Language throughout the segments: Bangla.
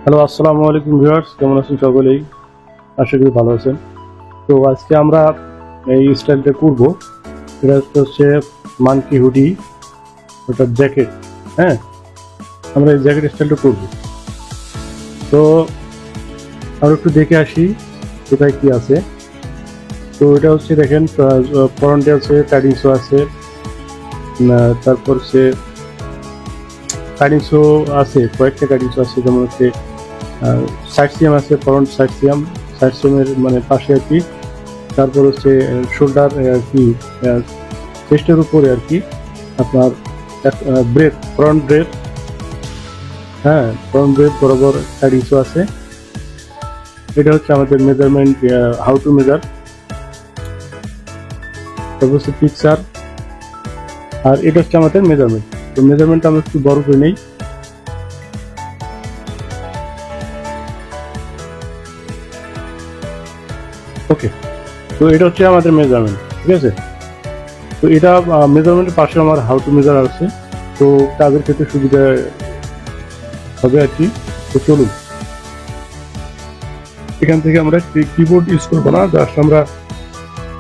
হ্যালো, আসসালামু আলাইকুম ভিউয়ার্স, কেমন আছেন সকলেই? আশা করি ভালো আছেন। তো আজকে আমরা এই স্টাইলটা করব। এটা হচ্ছে মানকি হুডি, ওটা জ্যাকেট। হ্যাঁ, আমরা এই জ্যাকেট স্টাইলটা করব। তো আর একটু দেখে আসি কোথায় কি আছে। তো এটা হচ্ছে দেখেন, ফ্রন্টে আছে, কাটিংসও আছে, তারপর সে কাটিংসও আছে, কয়েকটা কাটিংসও আছে, যেমন হচ্ছে সাইড সিয়াম আছে, ফ্রন্ট সাইড সিয়ামের মানে পাশে আর কি। তারপর হচ্ছে শোল্ডার আর কি, চেস্টের উপরে আর কি আপনার ব্রেথ, ফ্রন্ট ব্রেথ। হ্যাঁ, ফ্রন্ট ব্রেথ বরাবর কাটিংসও আছে। এটা হচ্ছে আমাদের মেজারমেন্ট, হাউ টু মেজার। তারপর হচ্ছে পিকচার, আর এটা হচ্ছে আমাদের মেজারমেন্ট। তো মেজারমেন্ট আমরা একটু বড় করে নেই। ওকে, তো এটা হচ্ছে আমাদের মেজারমেন্ট, ঠিক আছে। তো এটা মেজারমেন্টের পাশে আমার হাউ টু মেজার আছে, তো কাজের ক্ষেত্রে সুবিধা হবে আর কি। তো চলুন, এখান থেকে আমরা কিবোর্ড ইউজ করবো না, জাস্ট আমরা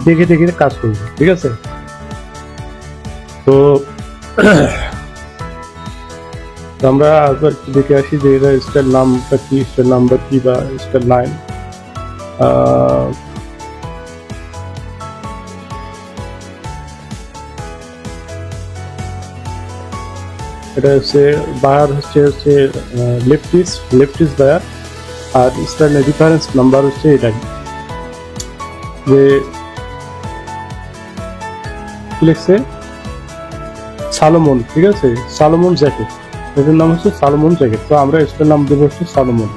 দেখে দেখে কাজ করবো, ঠিক আছে। তো আমরা আবার দেখে আসি যে এটা স্টাইল নামটা কি, স্টাইল নাম্বার কি বা স্টাইল লাইন। এটা হচ্ছে বায়ার, হচ্ছে লেফট ইস বায়ার। আর স্টাইল রেফারেন্স নাম্বার হচ্ছে এটাই, যে লিখছে সালোমন, ঠিক আছে, সালোমন জ্যাকেট। এটার নাম হচ্ছে সালোমন জ্যাকেট। তো আমরা স্টাইল নাম দেবো হচ্ছে সালোমন,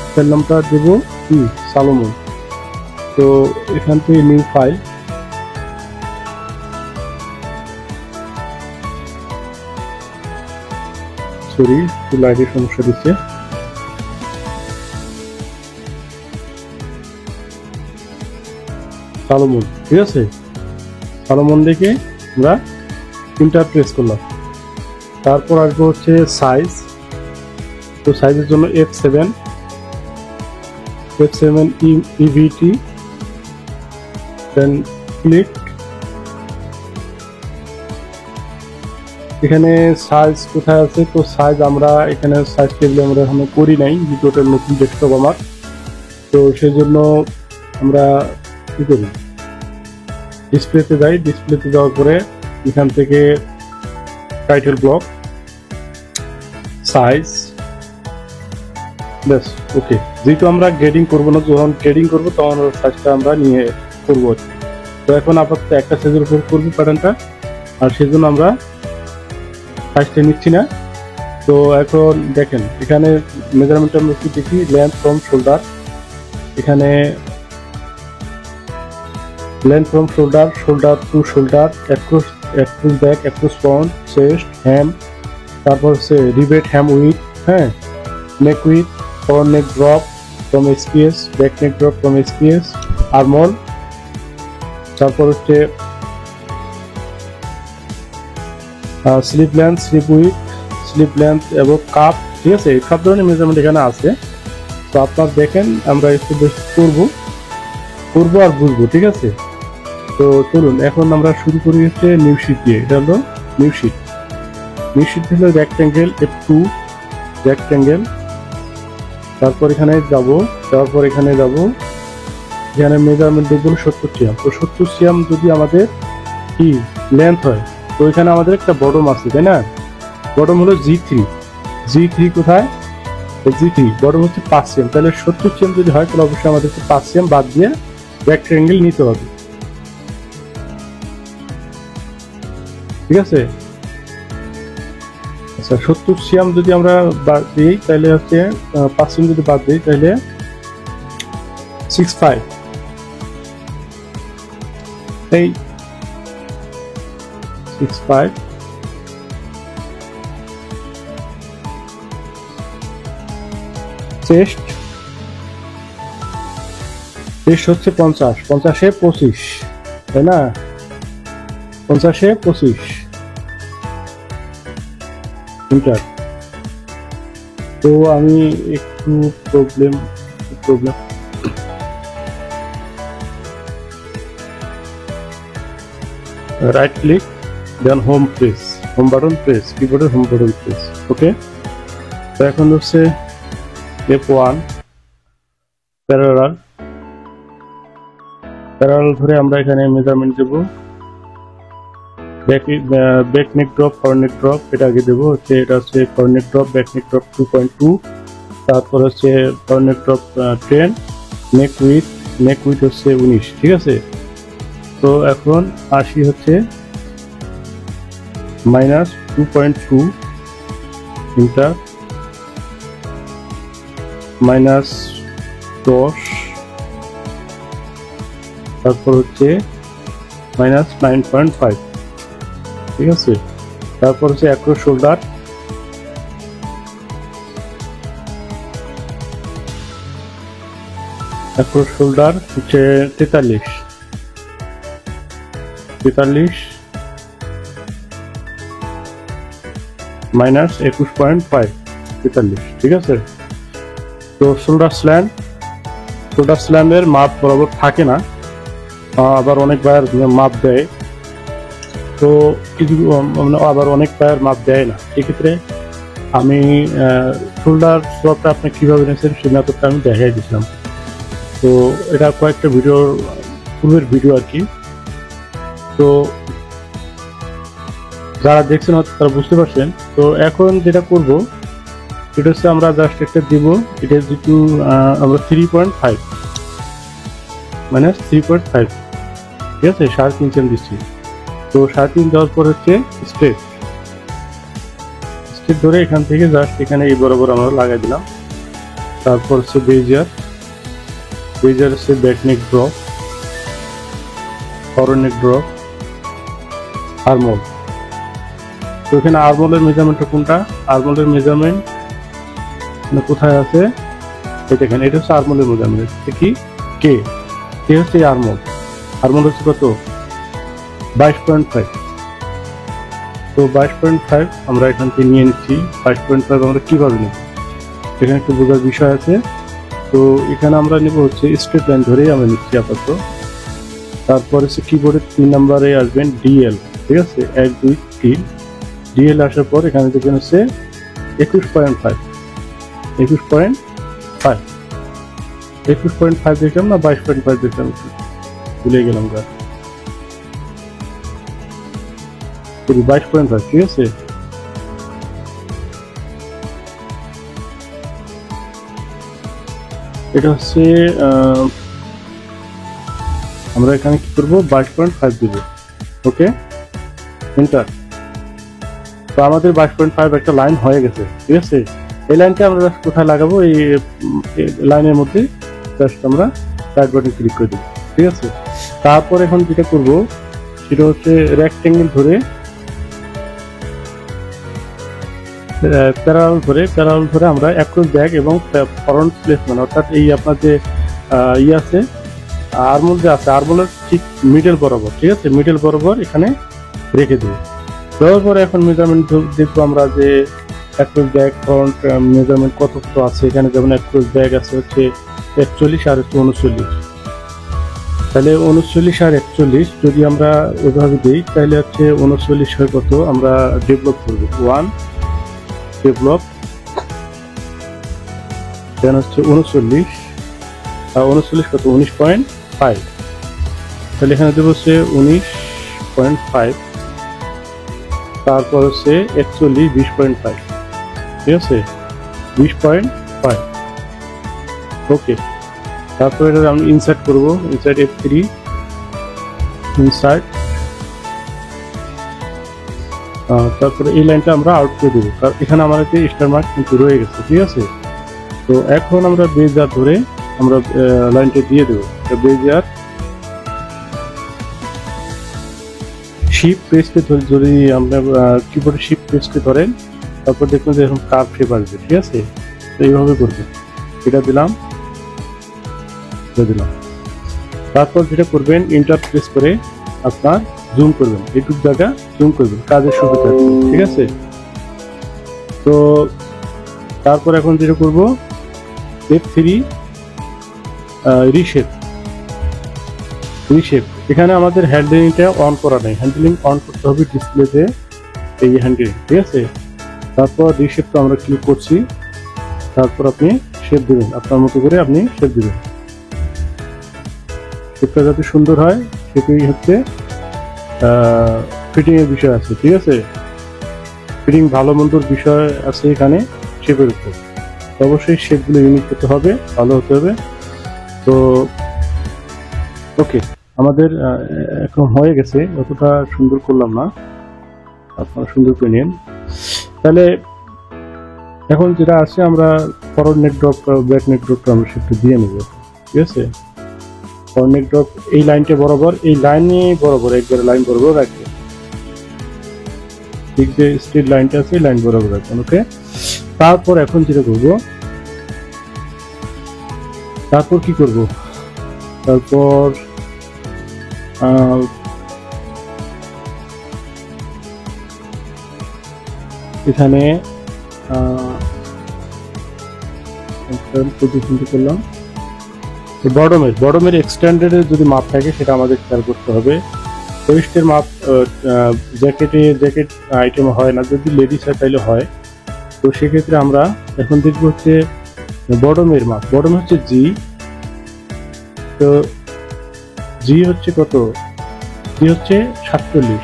স্টাইল নামটা দেবো কি, সালোমন। তো এখান থেকে নিউ ফাইল, সরি একটু লাইটের সমস্যা দিচ্ছে। সালোমন, ঠিক আছে, সালোমন দেখে আমরা ইন্টার প্রেস করলাম। তারপর আসবো হচ্ছে সাইজ। তো সাইজের জন্য F7 EVT, দেন ক্লিক। এখানে সাইজ কোথায় আছে? তো সাইজ আমরা এখানে সাইজ টেবিলে আমরা এখনো করি নাই, যেটা নতুন ডেস্কটপ আমার। তো সেই জন্য আমরা কি করি, ডিসপ্লেতে যাই। ডিসপ্লেতে যাওয়ার পরে এখান থেকে টাইটেল ব্লক, সাইজ, ব্যাস, ওকে। যেহেতু আমরা গ্রেডিং করবো না, যখন গ্রেডিং করবো তখন সাইজটা আমরা নিয়ে করবো। তো এখন আপাতত একটা সাইজের উপর করবো প্যাটার্নটা, আর সেজন্য আমরা সাইজটা নিচ্ছি না। তো এখন দেখেন এখানে মেজারমেন্টটা আমরা একটু দেখি, লেন্থ ফ্রম শোল্ডার। এখানে length from shoulder, shoulder to shoulder, across back, across front, chest, hem, তারপর হচ্ছে রিবেট হ্যাম উইথ, হ্যাঁ, neck width, front neck drop from SPS, back neck drop from SPS, armhole, তারপর হচ্ছে sleeve length, sleeve width, sleeve length এবং কাপ, ঠিক আছে। সব ধরনের মেজারমেন্ট এখানে আছে। তো আপনার দেখেন আমরা একটু বেশি করবো আর বুঝবো, ঠিক আছে। তো চলুন এখন আমরা শুরু করি হচ্ছে নিউ শিট দিয়ে। এটা হলো নিউ শিট। নিউ শিট হলো রেক্ট্যাঙ্গেল, F2 রেক্ট্যাঙ্গেল। তারপর এখানে যাওয়ার এখানে এখানে মেজারমেন্ট দেখবো 70 সিএম। তো 70 সিএম যদি আমাদের কি লেন্থ হয়, তো এখানে আমাদের একটা বটম আছে, তাই না? বটম হলো G3 কোথায়? G3 বটম হচ্ছে 5 সিএম। তাহলে 70 সিএম যদি হয়, তাহলে অবশ্যই আমাদেরকে 5 সিএম বাদ দিয়ে রেক্ট্যাঙ্গেল নিতে হবে, ঠিক আছে। আচ্ছা, 70 সিএম যদি আমরা বাদ দিই, তাহলে হচ্ছে 5 সিএম যদি বাদ দিই, তাহলে 65, এই 65। চেস্ট হচ্ছে 50, 50-এ 25, তাই না? 50-এ 25 মিটার। তো আমি একটু problem right click then home button press, কিবোর্ডের হোম বাটন প্রেস। ওকে, তো এখন হচ্ছে F1 প্যারালাল ধরে আমরা এখানে মেজারমেন্ট দেব। Back neck drop, forward neck drop এটা আগে দেবো। এটা হচ্ছে forward neck drop, back neck drop 2.2, তারপর হচ্ছে forward neck drop 10, neck width হচ্ছে 19। ঠিক আছে, তো এখন 80 হচ্ছে -2.2 ইন্টার -10, তারপর হচ্ছে -9.5। ঠিক আছে, তারপর হচ্ছে অ্যাক্রস শোল্ডার, হচ্ছে 43 -21.5, 43। ঠিক আছে, তো শোল্ডার স্ল্যামের মাপ বরাবর থাকে না, আবার অনেক ভাইয়ের মাপ দেয়, তো কিছু আবার অনেক ভাইয়ের মাপ দেয় না। এক্ষেত্রে আমি শোল্ডার স্লটটা আপনি কিভাবে নিয়েছেন সেই মেথডটা আমি দেখাই দিয়েছিলাম। তো এটা কয়েকটা পূর্বের ভিডিও আর কি। তো যারা দেখছেন হয়তো তারা বুঝতে পারছেন। তো এখন যেটা করব এটা হচ্ছে আমরা জাস্ট একটা দিব, এটা যেহেতু আমরা 3.5 -3.5, ঠিক আছে, 3.5 ইঞ্চি দিচ্ছি। তো 3.5 দেওয়ার পর হচ্ছে স্ট্রেট ধরে এখান থেকে জাস্ট এখানে এই বরাবর আমরা লাগাই দিলাম। তারপর হচ্ছে বেজিয়ার হচ্ছে back neck drop, forward neck drop, armhole. তো এখানে আর্মহোলের মেজারমেন্টটা কোনটা? আর্মহোলের মেজারমেন্ট কোথায় আছে? দেখেন, এটা হচ্ছে আর্মহোলের মেজারমেন্ট। কি কে হচ্ছে আর্মহোল হচ্ছে কত? 22.5। তো 22.5 আমরা এখান থেকে নিয়ে নিচ্ছি। 22.5 আমরা কিভাবে নেব এখানে একটু বোঝার বিষয় আছে। তো এখানে আমরা নেব হচ্ছে স্ট্রেট লাইন ধরেই আমরা নিচ্ছি আপাতত। তারপর হচ্ছে কিবোর্ডের 3 নম্বরে আসবেন DL। ঠিক আছে, 1 2 3 DL আসার পর এখানে দেখবেন হচ্ছে 21.5 দেখলাম না, 22.5 দেখলাম, ভুলে গেলাম গা, 22.5। ঠিক আছে, এটা হচ্ছে আমরা এখানে কি করবো? 22.5 দিব। ওকে, এন্টার। তো আমাদের 22.5 একটা লাইন হয়ে গেছে। ঠিক আছে, এই লাইনটা আমরা কোথায় লাগাবো? এই লাইনের মধ্যে জাস্ট আমরা রাইট বাটন ক্লিক করে দেব। ঠিক আছে, তারপর এখন যেটা করব সেটা হচ্ছে রেক্টেঙ্গেল ধরে প্যারালাল ধরে আমরা অ্যাক্রস ব্যাক এবং ফরওয়ার্ড প্লেসমেন্ট, অর্থাৎ এই আপনার যে আছে আর্মহোল যে আছে, আর্মহোলের ঠিক মিডল বরাবর। ঠিক আছে, মিডল বরাবর এখানে রেখে দেবো। দেওয়ার পরে এখন মেজারমেন্ট দেখবো আমরা যে অ্যাক্রস ব্যাক ফ্রন্ট মেজারমেন্ট কত আছে। এখানে যেমন অ্যাক্রস ব্যাক আছে হচ্ছে 41 আর হচ্ছে 39। তাহলে 39 আর 41 যদি আমরা ওইভাবে দিই তাহলে হচ্ছে 39 হয় কত? আমরা ডেভেলপ করবো 1 ডেভেলপ, দেন হচ্ছে 39 কত? 19.5। তাহলে এখানে দেবো হচ্ছে 19.5, তারপর হচ্ছে 41 20.5। ঠিক আছে, 20.5। ওকে, তারপর এটা আমি ইনসার্ট করবো, ইনসার্ট F3, ইনসার্ট, তারপরে এই লাইনটা আমরা আউট করে দেবো, কারণ এখানে আমাদের স্টার মার্ক কিন্তু রয়ে গেছে। ঠিক আছে, তো এখন আমরা বেজার ধরে আমরা লাইনটা দিয়ে দেবো। বেজার শিফট প্রেসকে ধরে, যদি আমরা কিবোর্ডে শিফট প্রেসকে ধরেন তারপর দেখুন যে এরকম কার্ভ শেপ আসবে। ঠিক আছে, তো এইভাবে করবে। এটা দিলাম, তারপর যেটা করবেন এন্টার প্রেস করে আপনার জুম করবেন, এইটুকু জায়গা জুম করবেন কাজের সুবিধা। ঠিক আছে, তো তারপর এখন যেটা করব F3 রিশেপ। এখানে আমাদের হ্যান্ডলিংটা অন করা নেই, হ্যান্ডলিং অন করতে হবে ডিসপ্লেতে, এই হ্যান্ডলিং, ঠিক আছে। তারপর রিশেপটা আমরা ক্লিক করছি, তারপর আপনি শেপ দেবেন, আপনার মতো করে আপনি শেপ দেবেন। শেপটা যাতে সুন্দর হয় সেটাই হচ্ছে ফিটিং এর বিষয় আছে, ঠিক আছে। ফিটিং ভালো মন্দর বিষয় আছে এখানে শেপের উপর। অবশ্যই শেপগুলো ইউনিক হতে হবে, ভালো হতে হবে। তো ওকে, আমাদের এখন হয়ে গেছে, অতটা সুন্দর করলাম না, আপনারা সুন্দর করে নিন। তাহলে এখন যেটা আছে আমরা forward neck drop, back neck ড্রপটা আমরা সেটা দিয়ে নেব, ঠিক আছে। ফরওয়ার্ড নেক ড্রপ এই লাইনটা বরাবর, এই লাইনে বরাবর একবারে লাইন বরাবর রাখবেন, ঠিক যে স্ট্রেট লাইনটা আছে লাইন বরাবর রাখবেন, ওকে। তারপর এখন যেটা করব, তারপর কি করব, তারপর এখানে করলাম বডমের এক্সটেন্ডেডের যদি মাপ থাকে সেটা আমাদের খেয়াল করতে হবে। ওয়েস্টের মাপ জ্যাকেট আইটেম হয় না, যদি লেডিস হয় তাহলে হয়। তো সেক্ষেত্রে আমরা এখন দেখব হচ্ছে বডমের মাপ, বডম হচ্ছে জি। তো জি হচ্ছে কত, জি হচ্ছে 47।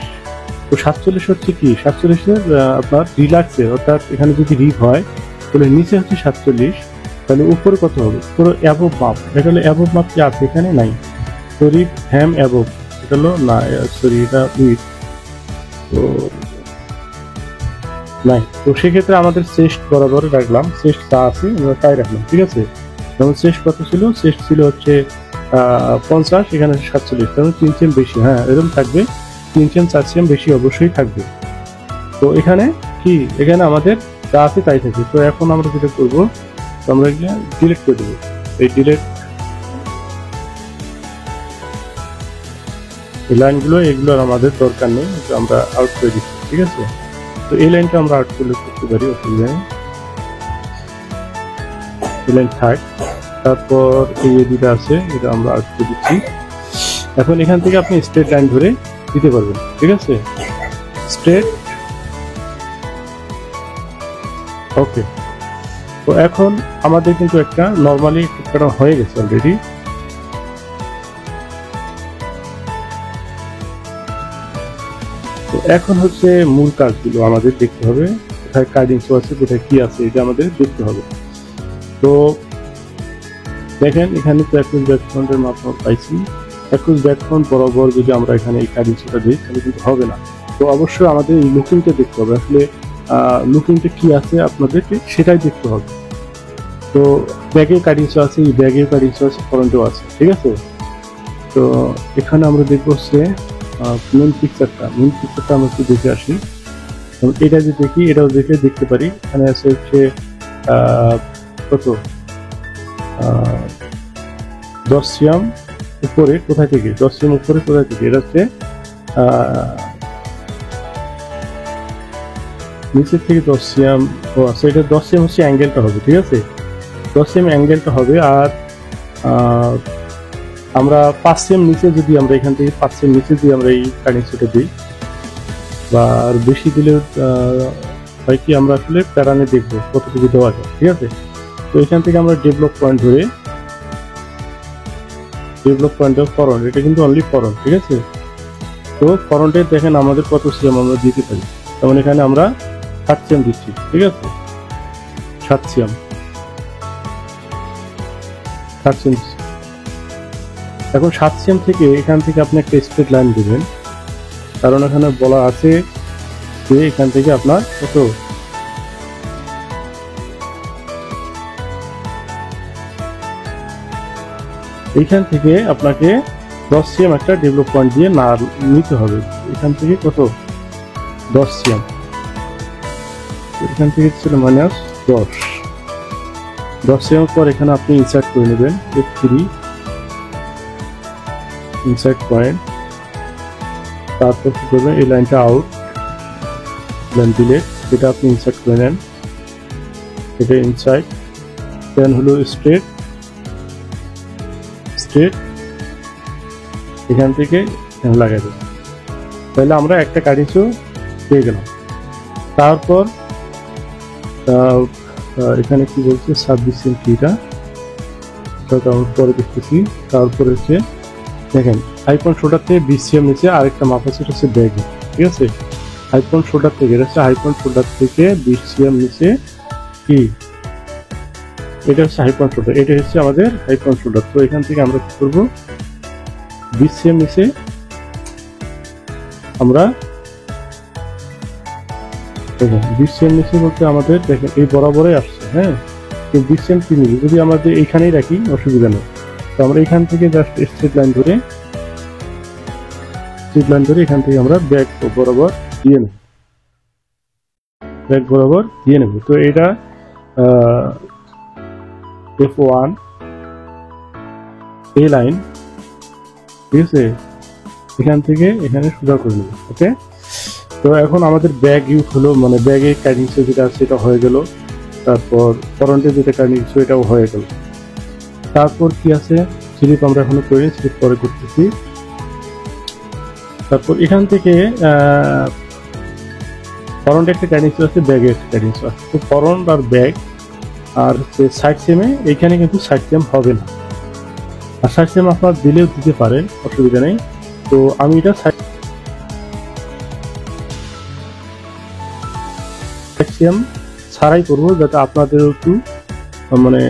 তো 47 হচ্ছে কি, 47 আপনার রিল্যাক্সের, অর্থাৎ এখানে যদি রিপ হয় তাহলে নিচে হচ্ছে 47, তাহলে উপরে কত হবে, পুরো অ্যাবভ মাপ। এটা হলো অ্যাবভ মাপ কি আছে এখানে, নাই। তো রিপ হ্যাম অ্যাবভ, এটা হলো না, সরি এটা উইথ, তো নাই। তো সেক্ষেত্রে আমাদের চেস্ট বরাবর রাখলাম, চেস্ট যা আছে আমরা তাই রাখলাম, ঠিক আছে। যেমন চেস্ট কত ছিল, চেস্ট ছিল হচ্ছে 50, এখানে 47, তাহলে 3 সেম বেশি, হ্যাঁ এরকম থাকবে, 3 সেম 4 সেম বেশি অবশ্যই থাকবে। তো এখানে কি, এখানে আমাদের যা আছে তাই থাকে। তো এখন আমরা যেটা করবো, আমরা এগুলো ডিলিট করে দেবো, এই ডিলিট এই লাইনগুলো, এগুলোর আমাদের দরকার নেই, আমরা আউট করে দিচ্ছি, ঠিক আছে। তো এই লাইনটা আমরা আউট করতে পারি, অসুবিধা নেই, এই লাইন থাক। তারপর এই দুটো আছে, এটা আমরা আউট করে দিচ্ছি। এখন এখান থেকে আপনি স্ট্রেট লাইন ধরে দিতে পারবেন, ঠিক আছে, স্ট্রেট, ওকে। তো এখন আমাদের কিন্তু একটা নর্মালি প্যাটার্ন হয়ে গেছে অলরেডি। তো এখন হচ্ছে মূল কাজগুলো আমাদের দেখতে হবে, কোথায় কাটিং শো আছে, কোথায় কি আছে, এটা আমাদের দেখতে হবে। তো দেখেন এখানে তো 21 ব্যাকগ্রাউন্ডের মাপ পাইছি, 21 ব্যাকগ্রাউন্ড বরাবর যদি আমরা এখানে এই কাটিং শোটা দিই তাহলে কিন্তু হবে না। তো অবশ্যই আমাদের এই লুকিংটা দেখতে হবে, আসলে লুকিংটা কি আছে আপনাদেরকে সেটাই দেখতে হবে। তো ব্যাগের কাটিং শো আছে, এই ব্যাগের কাটিং শো আছে, ফ্রন্টেও আছে, ঠিক আছে। তো এখানে আমরা দেখবো হচ্ছে মেন পিকচারটা আমরা একটু দেখে আসি। এটা যে দেখি, এটাও দেখতে পারি, এখানে আছে হচ্ছে কত 10 সিএম উপরে, কোথায় থেকে 10 সিএম উপরে, কোথায় থেকে, এটা হচ্ছে নিচের থেকে 10 সিএম, ও আচ্ছা এটা 10 সিএম হচ্ছে অ্যাঙ্গেলটা হবে, ঠিক আছে, 10 সিএম অ্যাঙ্গেলটা হবে। আর আমরা 5 সিএম নিচে যদি আমরা এখান থেকে 5 সিএম নিচে যদি আমরা এই কাটিং শোটা দিই, বা আর বেশি দিলে হয় কি, আমরা আসলে প্যারানে দেখবো কতটুকু দেওয়া যায়, ঠিক আছে। তো এখান থেকে আমরা ডেভেলপ পয়েন্ট ধরে, ডেভেলপ পয়েন্ট অফ ফরন্ট, এটা কিন্তু অনলি ফরন্ট, ঠিক আছে। তো ফরন্টে দেখেন আমাদের কত সিএম আমরা দিতে পারি, যেমন এখানে আমরা 7 সিএম দিচ্ছি, ঠিক আছে, 7 সিএম, 7 সিএম। এখন 7 সিএম থেকে এখান থেকে আপনি একটা স্ট্রেট লাইন দেবেন, কারণ এখানে বলা আছে যে এখান থেকে আপনার কত, এইখান থেকে আপনাকে 10 সিএম একটা ডেভেলপ পয়েন্ট দিয়ে না নিতে হবে। এখান থেকে কত 10 সিএম, এখান থেকে ছিল -10 সিএম পর এখানে আপনি ইনসার্ট করে নেবেন F3 ইনসার্ট পয়েন্ট। তারপর কি করবেন, এই লাইনটা আউট, লাইন ডিলিট, এটা আপনি ইনসার্ট করে নেন এটা ইনসাইড, দেন হলো স্ট্রেট, স্ট্রেট এখান থেকে লাগাই দেব, তাহলে আমরা একটা কাটিংসও পেয়ে গেলাম। তারপর এখানে কি বলছে 26 সেন্টিটা, সেটা আমরা পরে দেখতেছি। তারপরে হচ্ছে দেখেন হাইপন শোল্ডার থেকে 20 সিএম নিচে আরেকটা মাপ আছে, এটা হচ্ছে ব্যাগে, ঠিক আছে। হাইপন শোল্ডার থেকে, এটা হচ্ছে হাইপন শোল্ডার থেকে 20 সিএম নিচে কি, এটা হচ্ছে হাইপন শোল্ডার, এটা হচ্ছে আমাদের হাইপন শোল্ডার। তো এখান থেকে আমরা কি করবো, 20 সিএম নিচে আমরা 20 সিএম নিচে বলতে আমাদের দেখেন এই বরাবরই আসছে, হ্যাঁ। 20 সিএম কি নিবি, যদি আমাদের এইখানেই রাখি অসুবিধা নেই। তো আমরা এখান থেকে জাস্ট স্ট্রেট লাইন ধরে এখান থেকে আমরা ব্যাক বরাবর দিয়ে নেব, ব্যাক বরাবর দিয়ে নেব। তো এটা F1 এই লাইন, ঠিক আছে, এখান থেকে এখানে সোজা করে নেব, ওকে। তো এখন আমাদের ব্যাগ ইউজ হলো, মানে ব্যাগে কাটিংস যেটা আছে এটা হয়ে গেল। তারপর ফ্রন্টে যেটা কাটিংস এটাও হয়ে গেল। তারপর কি আছে, স্লিপ আমরা এখনো করিনি, স্লিপ পরে করতেছি। তারপর এখান থেকে ফ্রন্টে একটা কাটিংস আছে, ব্যাগে একটা কাটিংস আছে। তো ফ্রন্ট আর ব্যাগ আর হচ্ছে সাইড সেমে এইখানে কিন্তু সাইড সেম হবে না, আর সাইড সেম আপনার দিলেও দিতে পারেন, অসুবিধা নেই। তো আমি এটা সাইড সেম ছাড়াই করবো, যাতে আপনাদের একটু মানে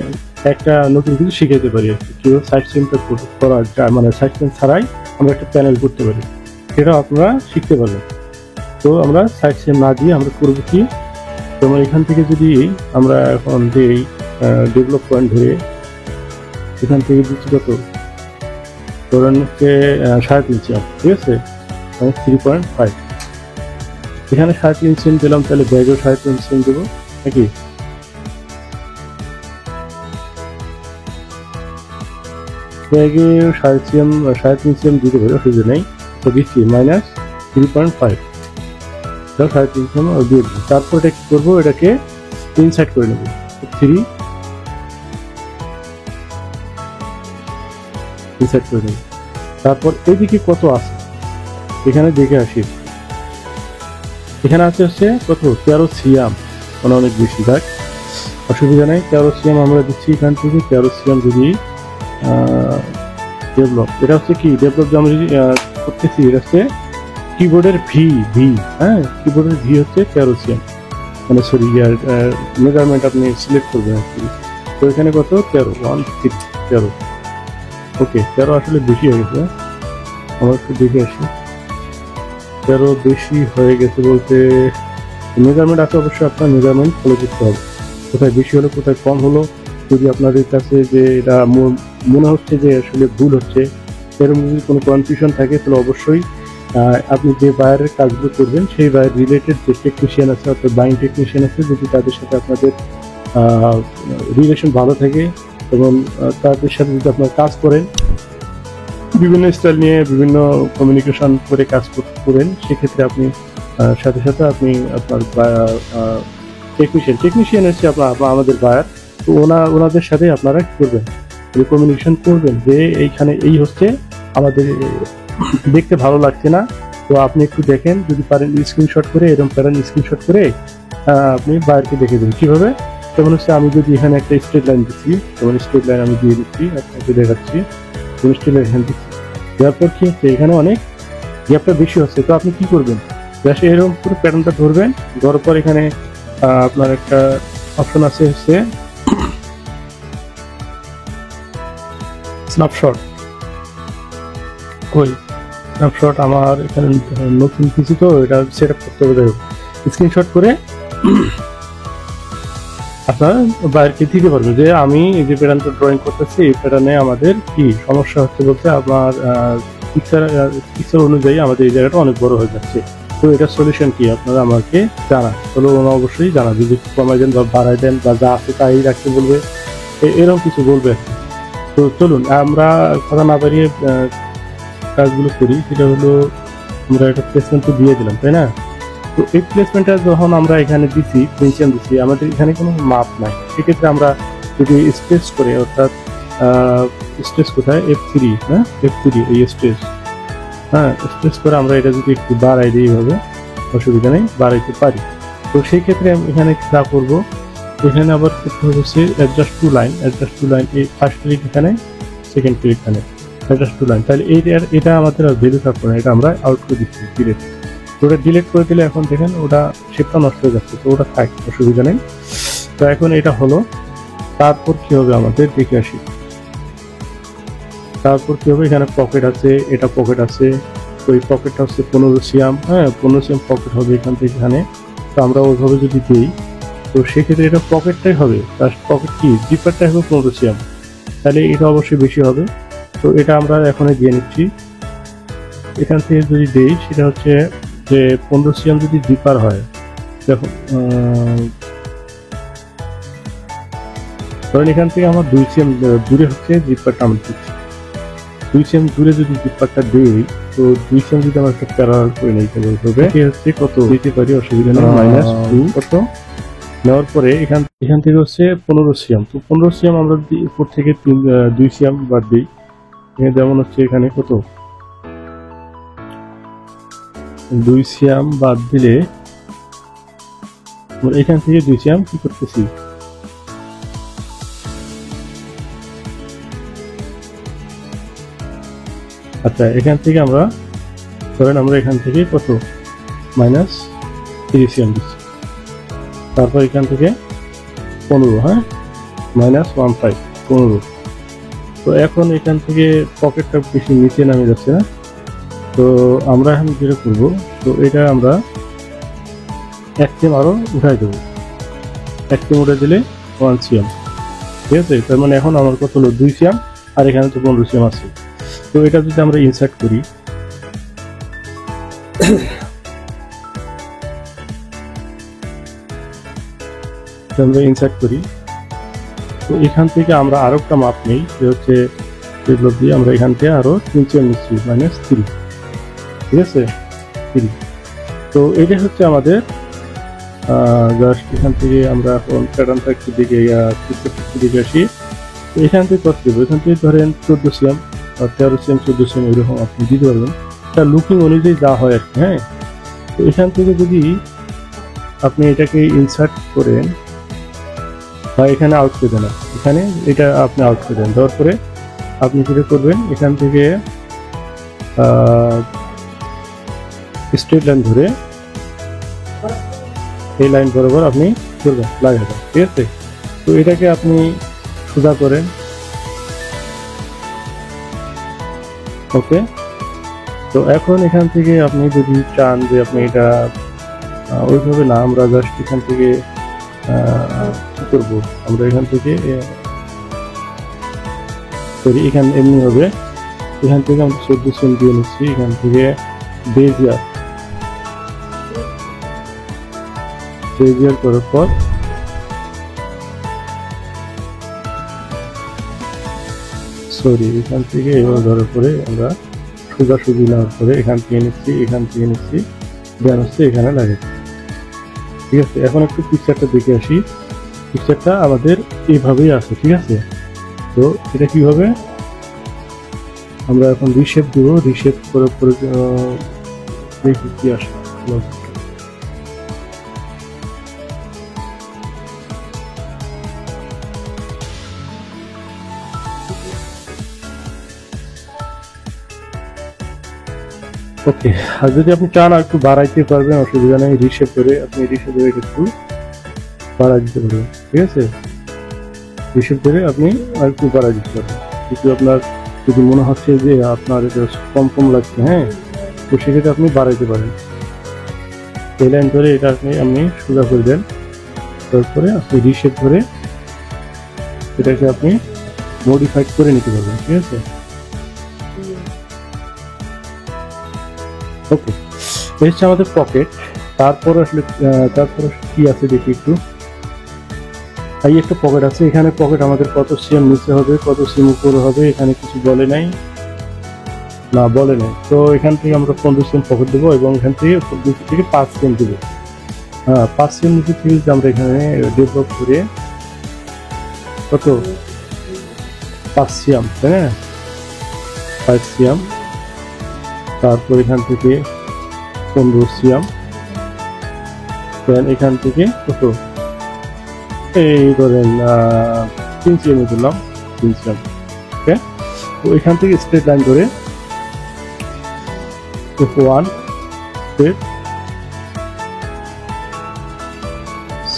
একটা নতুন কিছু শিখাইতে পারি আর কি, কিভাবে সাইড সেমটা করা যায়, মানে সাইড সেম ছাড়াই আমরা একটা প্যানেল করতে পারি, সেটাও আপনারা শিখতে পারবেন। তো আমরা সাইড সেম না দিয়ে আমরা করবো কি, যেমন এখান থেকে যদি আমরা এখন দিই ডেভেলপ পয়েন্ট ধরে এখান থেকে দিচ্ছি কত, ধরেন হচ্ছে 3.5 সিএম, ঠিক আছে, 3.5, এখানে 3.5 সিএম দিলাম, তাহলে ব্যাগেও 3.5 সিএম দেবো নাকি, ব্যাগে 3.5 সিএম দিতে পারি, অসুবিধা নেই। তো দিচ্ছি -3.5, 3.5 সিএম দিয়ে দেবো। তারপর এটা কি করবো, এটাকে ইনসাইড করে নেবো, 3 ইনসাইড করে নেবো। তারপর এইদিকে কত আছে এখানে দেখে আসি, এখানে আছে হচ্ছে কত 13 সিএম, মানে অনেক বেশি, দেখ অসুবিধা নেই। 13 সিএম আমরা দিচ্ছি এখান থেকে। 13 সিএম যদি ডেভেলপ, এটা হচ্ছে কি ডেভেলপ যে আমরা করতেছি, এটা হচ্ছে কিবোর্ডের ভি, হ্যাঁ, কিবোর্ডের ভি হচ্ছে 13 সিএম, মানে সরি মেজারমেন্ট আপনি সিলেক্ট করবেন আর কি। তো এখানে কত 13, ওকে। 13 আসলে বেশি হয়ে গেছে, আমরা একটু দেখে আসি। 13 বেশি হয়ে গেছে বলতে মেজারমেন্ট আছে, অবশ্যই আপনার মেজারমেন্ট ফলো করতে হবে, কোথায় বেশি হলো কোথায় কম হলো। যদি আপনাদের কাছে যে এটা মনে হচ্ছে যে আসলে ভুল হচ্ছে, এরকম যদি কোনো কনফিউশন থাকে, তাহলে অবশ্যই আপনি যে বায়ারের কাজগুলো করবেন সেই বায়ার রিলেটেড যে টেকনিশিয়ান আছে, অর্থাৎ বাইং টেকনিশিয়ান আছে, যদি তাদের সাথে আপনাদের রিলেশন ভালো থাকে এবং তাদের সাথে যদি আপনার কাজ করেন, বিভিন্ন স্টাইল নিয়ে বিভিন্ন কমিউনিকেশন করে কাজ করেন, সেক্ষেত্রে আপনি সাথে সাথে আপনি আপনার টেকনিশিয়ান হচ্ছে আমাদের বায়ার, তো ওনাদের সাথে আপনারা কি করবেন, কমিউনিকেশন করবেন যে এইখানে এই হচ্ছে আমাদের দেখতে ভালো লাগছে না, তো আপনি একটু দেখেন, যদি পারেন স্ক্রিনশট করে, এরকম পারেন স্ক্রিনশট করে আপনি বায়ারকে দেখে দিন কিভাবে। যেমন হচ্ছে আমি যদি এখানে একটা স্ট্রেট লাইন দিচ্ছি, যেমন স্ট্রেট লাইন আমি দিয়ে দিচ্ছি, আপনাকে দেখাচ্ছি, স্ট্রেট লাইন এখানে দিচ্ছি, তারপর কি হচ্ছে এখানে অনেক গ্যাপটা বেশি হচ্ছে। তো আপনি কি করবেন, জাস্ট এরকম পুরো প্যাটার্নটা ধরবেন, ধরার পর এখানে আপনার একটা অপশন আছে হচ্ছে স্ন্যাপশট। স্ন্যাপশট আমার এখানে নতুন কিছু, তো এটা সেট আপ করতে হবে, স্ক্রিনশট করে আপনার বাইরকে দিতে পারবেন যে আমি এই যে প্যাটার্নটা ড্রয়িং করতেছি, এই প্যাটার্নে আমাদের কি সমস্যা হচ্ছে বলতে আপনার পিকচার অনুযায়ী আমাদের এই জায়গাটা অনেক বড় হয়ে যাচ্ছে, তো এটা সলিউশন কি আপনারা আমাকে জানান, তাহলে ওরা অবশ্যই জানাবে, যদি কমাই দেন বা বাড়াই দেন বা যা আছে তাই রাখতে বলবে, এরকম কিছু বলবে। তো চলুন আমরা কথা না বাড়িয়ে কাজগুলো করি। সেটা হলো আমরা একটা প্লেসমেন্ট তো দিয়ে দিলাম, তাই না? তো তো এই প্লেসমেন্টটা যখন আমরা এখানে দিছি প্রিন্সিয়াম দিছি, আমাদের এখানে কোনো মাপ নাই, সেক্ষেত্রে আমরা যদি স্ট্রেস করে, অর্থাৎ স্ট্রেস কোথায় F3, হ্যাঁ F3 এই স্ট্রেস, হ্যাঁ স্ট্রেস করে আমরা এটা যদি একটু বাড়াই দিই হবে, অসুবিধা নেই, বাড়াইতে পারি। তো সেই ক্ষেত্রে আমি এখানে যা করবো, এখানে আবার করতে হচ্ছে adjust to line, adjust to line, এই ফার্স্ট ক্লিক এখানে, সেকেন্ড ক্লিক এখানে, অ্যাডজাস্ট টু লাইন। তাহলে এটা আমাদের ভ্যালু থাকবে না, এটা আমরা আউট করে দিচ্ছি, ডিলেট। তো ওটা ডিলেট করে দিলে এখন দেখেন ওটা শেপটা নষ্ট হয়ে যাচ্ছে, তো ওটা থাক, অসুবিধা নেই। তো এখন এটা হলো, তারপর কি হবে আমাদের দেখে আসি। তারপর কি হবে, এখানে পকেট আছে, এটা পকেট আছে, তো এই পকেটটা হচ্ছে 15 সিএম, হ্যাঁ 15 সিএম পকেট হবে এখান থেকে এখানে। তো আমরা ওইভাবে যদি দিই, তো সেক্ষেত্রে এটা পকেটটাই হবে, তার পকেট কি জিপারটাই হবে 15 সিএম, তাহলে এটা অবশ্যই বেশি হবে। তো এটা আমরা এখন দিয়ে নিচ্ছি। এখান থেকে যদি দেই, সেটা হচ্ছে যে 15 সিএম যদি জিপার হয়, দেখো ধরেন এখান থেকে আমার 2 সিএম দূরে হচ্ছে জিপারটা আমরা দিচ্ছি, 2 সিএম দূরে যদি জিপারটা দিই, তো 2 সিএম যদি আমরা একটা প্যারালাল করে নিই, তাহলে হবে হচ্ছে কত দিতে পারি, অসুবিধা নেই, -2 কত নেওয়ার পরে এখান থেকে হচ্ছে 15 সিএম। তো 15 সিএম আমরা উপর থেকে 2 সিএম বাদ দিই, যেমন হচ্ছে এখানে কত 2 সিএম বাদ দিলে এখান থেকে 2 সিএম কি করতেছি, আচ্ছা এখান থেকে আমরা ধরেন আমরা এখান থেকে কত -3 সিএম দিচ্ছি, তারপর এখান থেকে 15, হ্যাঁ -15 15। তো এখন এখান থেকে পকেটটা বেশি নিচে নামে যাচ্ছে না, তো আমরা এখন যেটা করবো, তো এটা আমরা 1 সিএম আরো উঠাই দেবো, 1 সিএম উঠে দিলে 1 সিএম, ঠিক আছে। তার মানে এখন আমার কত হলো 2 সিএম, আর এখানে তো 15 সিএম আছে। তো এটা যদি আমরা ইনসার্ট করি, আমরা ইনসার্ট করি, তো এখান থেকে আমরা আরো একটা মাপ নেই, যে হচ্ছে ডেভেলপ দিয়ে আমরা এখান থেকে আরো 3 সিএম নিচ্ছি, -3, ঠিক আছে 3। তো এটা হচ্ছে আমাদের জাস্ট এখান থেকে আমরা এখন প্যাটার্নটা একটু দিকে আসি। তো এখান থেকে কত দেবো, এখান থেকে ধরেন 14 সিএম, 13 সিএম, 14 সিএম এরকম আপনি দিতে পারবেন, তার লুকিং অনুযায়ী যা হয় আর কি, হ্যাঁ। তো এখান থেকে যদি আপনি এটাকে ইনসার্ট করেন বা এখানে আউট করে দেন, এখানে এটা আপনি আউট করে দেন, দেওয়ার পরে আপনি যেটা করবেন, এখান থেকে স্ট্রেট লাইন ধরে এই লাইন বরাবর আপনি করবেন, লাগাবেন, ঠিক আছে। তো এটাকে আপনি সোজা করেন, ওকে। তো এখন এখান থেকে আপনি যদি চান যে আপনি এটা ওইভাবে না, আমরা জাস্ট এখান থেকে কি করবো, আমরা এখান থেকে সরি এখানে এমনি হবে, এখান থেকে আমরা 14 সিএম দিয়ে নিচ্ছি, এখান থেকে বেজিয়ার করার পর সরি এখান থেকে এভাবে ধরার পরে আমরা সোজাসুজি নেওয়ার পরে এখান থেকে নিচ্ছি, দেন হচ্ছে এখানে লাগাচ্ছি, ঠিক আছে। এখন একটু পিকচারটা দেখে আসি, পিকচারটা আমাদের এইভাবেই আছে, ঠিক আছে। তো এটা কি হবে, আমরা এখন রিশেপ দেব, রিশেপ করার পরে দেখি কি আসে। ওকে, আর যদি আপনি চান আর একটু বাড়াইতে পারবেন, অসুবিধা নেই, রিশেপ করে আপনি রিশেপ করে একটু বাড়াই দিতে পারবেন, ঠিক আছে। রিশেপ করে আপনি আর একটু বাড়াই দিতে পারবেন, কিন্তু আপনার যদি মনে হচ্ছে যে আপনার এটা কম লাগছে, হ্যাঁ, তো সেক্ষেত্রে আপনি বাড়াইতে পারেন। এই লাইন ধরে এটা আপনি সোজা করে দেন, তারপরে আপনি রিশেপ করে এটাকে আপনি মডিফাইড করে নিতে পারবেন, ঠিক আছে। ওকে, এই হচ্ছে আমাদের পকেট। তারপর আসলে কি আছে দেখি একটু। এই একটা পকেট আছে, এখানে পকেট আমাদের কত সিএম নিচে হবে, কত সিএম উপরে হবে, এখানে কিছু বলে নাই। না বলে নাই। তো এখান থেকে আমরা 15 সিএম পকেট দেবো এবং এখান থেকে নিচে থেকে 5 সিএম দেবো। হ্যাঁ 5 সিএম নিচে থেকে আমরা এখানে ডেভেলপ করে কত 5 সিএম, তাই না? 5 সিএম, তারপর এখান থেকে 15 সিএম, দেন এখান থেকে কত এই ধরেন 3 সিএম দিলাম, 3 সিএম। ওকে, তো এখান থেকে স্ট্রেট লাইন ধরে F1 স্ট্রেট,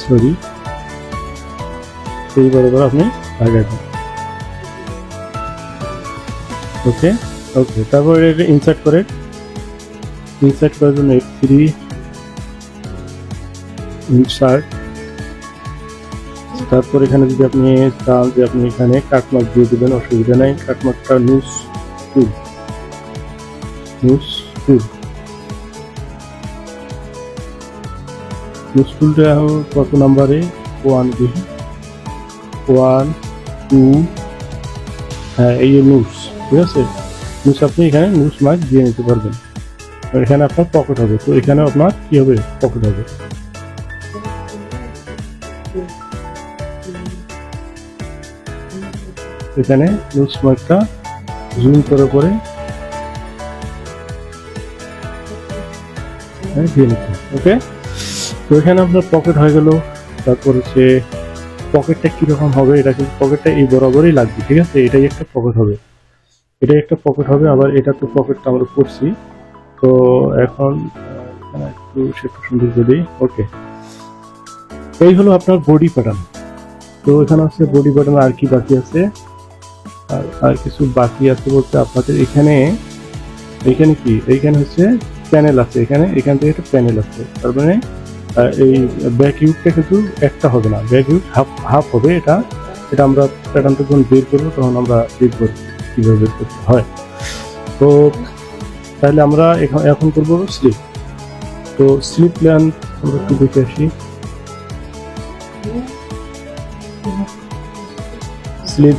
সরি এই বরাবর আপনি আগাবেন। ওকে ওকে, তারপর এটা ইনসার্ট করার জন্য F3 ইনসার্ট। তারপর এখানে যদি আপনি চান যে আপনি এখানে কাটমার্ক দিয়ে দেবেন, অসুবিধা নাই। কাটমার্কটা নুস টুল, নুস টুলটা কত নাম্বারে 1 দিয়ে 1 2, হ্যাঁ এই নুস, ঠিক আছে? নুস আপনি এখানে নুস মার্ক দিয়ে নিতে পারবেন। এখানে আপনার পকেট হবে, তো এখানে আপনার কি হবে পকেট হবে। এখানে নুস মার্কটা জুম করে দিয়ে নিতে। ওকে, তো এখানে আপনার পকেট হয়ে গেল। তারপর হচ্ছে পকেটটা কিরকম হবে, এটা কিন্তু পকেটটা এই বরাবরই লাগবে, ঠিক আছে? এটাই একটা পকেট হবে, আবার এটা তো পকেটটা আমরা করছি। তো এখন একটু সেটা সুন্দর করে। ওকে, এই হলো আপনার বডি প্যাটার্ন। তো এখানে আছে বডি প্যাটার্ন, আর কি বাকি আছে? আর কিছু বাকি আছে বলতে আপনাদের এখানে কি এইখানে হচ্ছে প্যানেল আছে, এখান থেকে একটা প্যানেল আছে। তার মানে এই ব্যাক ইউটা কিন্তু একটা হবে না, ব্যাক ইউট হাফ হবে। এটা আমরা প্যাটার্নটা যখন বের করবো তখন আমরা দেখব কিভাবে বের করতে হয়। তো তাহলে আমরা এখন করবো স্লিপ। তো স্লিপ লেন্থ আমরা একটু দেখে আসি। স্লিপ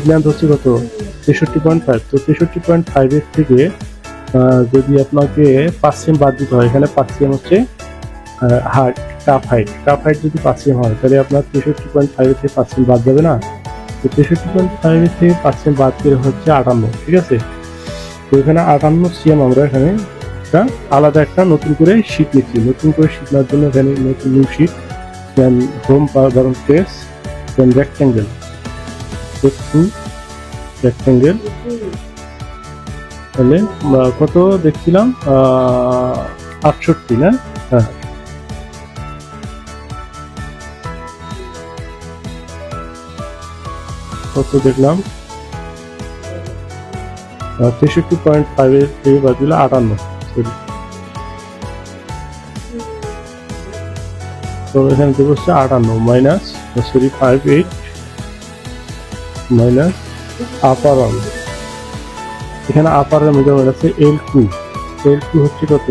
লেন্থ হচ্ছে কত 63.5। তো 63.5 এর থেকে যদি আপনাকে 5 সিএম বাদ দিতে হয়, এখানে 5 সিএম হচ্ছে কাপ হাইট যদি 5 সিএম হয় তাহলে আপনার 63.5 এর থেকে 5 সিএম বাদ যাবে না। তো 63.5 এর থেকে 5 সিএম বাদ করে হচ্ছে 58, ঠিক আছে? তো এখানে 58 সিএম আমরা এখানে আলাদা একটা নতুন করে শীট নিচ্ছি। নতুন করে শীট নেওয়ার জন্য এখানে নতুন নিউ শীট, দেন হোম বাটন প্রেস, দেন রেক্ট্যাঙ্গেল, তাহলে কত দেখছিলাম 68 না? হ্যাঁ, কত দেখলাম 63.5 এর থেকে বাদ দিল 58, সরি। তো এখানে দেবো হচ্ছে 58 মাইনাস 58 মাইনাস আপার আর্ম। এখানে আপার আর্ম মেজারমেন্ট আছে L2 হচ্ছে কত?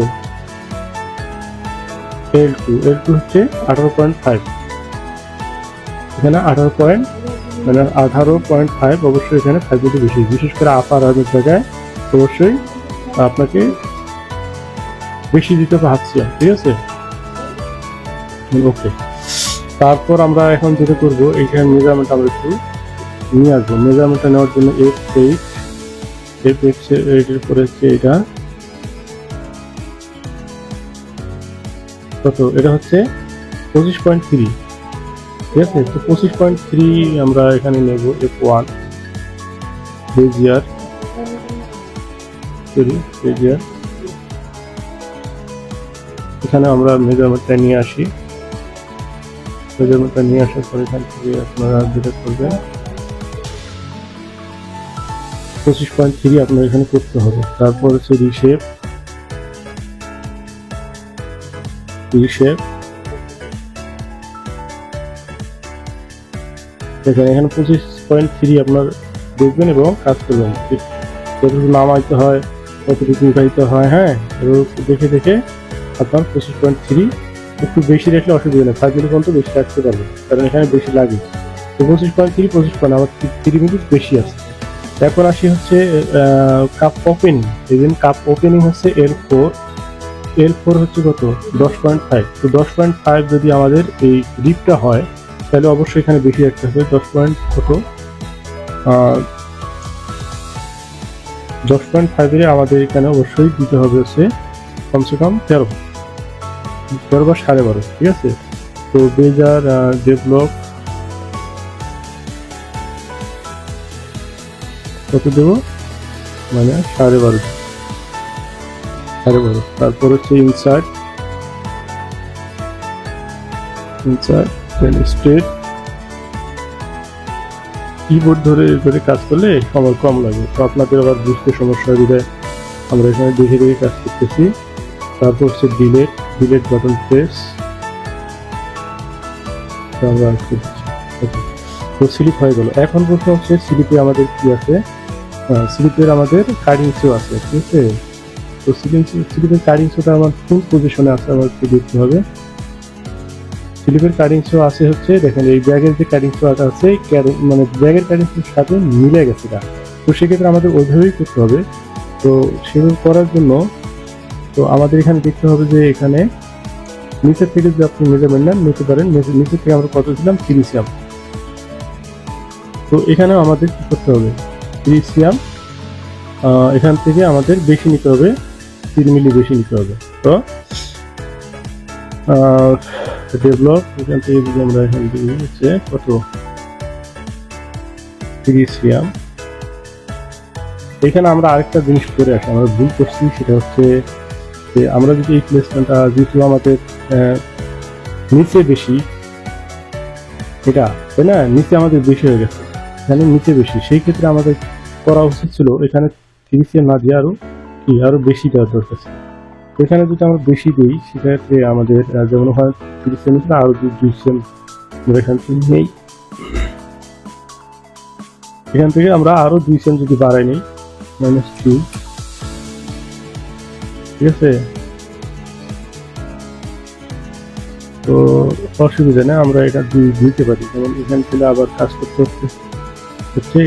L2 হচ্ছে 18.5। এখানে 18.5 অবশ্যই এখানে 5 যদি বেশি, বিশেষ করে আপার আর্মের জায়গায় অবশ্যই আপনাকে বেশি দিতে হবে হাত সিএম, ঠিক আছে? ওকে, তারপর আমরা এখন যেটা করবো এখানে মেজারমেন্ট আমরা একটু নিয়ে আসবো। মেজারমেন্টটা নেওয়ার জন্য F8 এর পরে হচ্ছে এটা কত? এটা হচ্ছে 25.3, ঠিক আছে? তো 25.3 আমরা এখানে নেব F1 বেজিয়ার, এখানে আমরা মেজারমেন্টটা নিয়ে আসি। মেজারমেন্টটা নিয়ে আসার পর এখান থেকে আপনারা যেটা করবেন 25.3 আপনার এখানে করতে হবে। তারপর হচ্ছে রিশেপ, দেখেন এখানে 25.3 আপনার দেখবেন এবং কাজ করবেন। যতটুকু নামাইতে হয় কতটুকু উঠাইতে হয়, হ্যাঁ, দেখে আপনার 25.3 একটু বেশি রাখলে অসুবিধা নেই, 5 মিনিট পর্যন্ত বেশি রাখতে পারবে, কারণ এখানে বেশি লাগে। তো 25.3 আমার 3 মিনিট বেশি আছে। এখন আসি হচ্ছে cup opening. Even cup opening হচ্ছে L4 হচ্ছে কত 10.5। তো 10.5 যদি আমাদের এই রিপটা হয় তাহলে অবশ্যই এখানে বেশি রাখতে হবে। 10.5 এর আমাদের এখানে অবশ্যই দিতে হবে হচ্ছে কমসে কম 13 বা 12.5, ঠিক আছে। তো বেজার ডেভেলপ কত দেবো, মানে 12.5। তারপর হচ্ছে ইনসার্ট স্টেট। কিবোর্ড ধরে কাজ করলে সময় কম লাগে, তো আপনাদের আবার বুঝতে সমস্যা দিলে আমরা এখানে দেখে কাজ করতেছি। তারপর হচ্ছে ডিলেট বাটন প্রেস আমরা তো স্লিপ হয়ে গেল। এখন প্রশ্ন হচ্ছে স্লিপে আমাদের কি আছে, স্লিপের আমাদের কাটিংসও আছে, ঠিক আছে। তো স্লিপের কাটিংসটা আমার কোন পজিশনে আছে আমাকে দেখতে হবে। স্লিপের কাটিংসও আছে হচ্ছে দেখেন এই ব্যাগের যে কাটিংসও আছে মানে ব্যাগের কাটিংসের সাথে মিলে গেছে না, তো সেক্ষেত্রে আমাদের ওইভাবেই করতে হবে। তো সেভাবে করার জন্য তো আমাদের এখানে দেখতে হবে যে এখানে নিচের থেকে যদি আপনি মেজারমেন্ট নেন নিতে পারেন। নিচের থেকে আমরা কত দিলাম 30 সিএম। তো এখানেও আমাদের কি করতে হবে 30 সিএম, এখান থেকে আমাদের বেশি নিতে হবে, 3 মিলি বেশি নিতে হবে। তো ডেভেলপ এখান থেকে যদি আমরা এখান থেকে হচ্ছে কত 30 সিএম। এখানে আমরা আরেকটা জিনিস করে আসি, আমরা ভুল করছি, সেটা হচ্ছে যে আমরা যদি এই প্লেসমেন্টটা যেহেতু আমাদের নিচে বেশি, এটা তাই না, নিচে আমাদের বেশি হয়ে গেছে, এখানে নিচে বেশি, সেই ক্ষেত্রে আমাদের করা উচিত ছিল এখানে 30 সিএম না দিয়ে আরো বেশি দেওয়ার দরকার ছিল। এখানে যদি আমরা বেশি দিই সেক্ষেত্রে আমাদের যেমন হয় 30 সিএম ছিল, আরো 2 সিএম আমরা এখান থেকে নেই, এখান থেকে আমরা আরো 2 সিএম যদি বাড়াই নিই -2, ঠিক আছে। তো অসুবিধা নেই, আমরা এটা দিতে পারি। যেমন এখান থেকে আবার কাজ করতে হচ্ছে,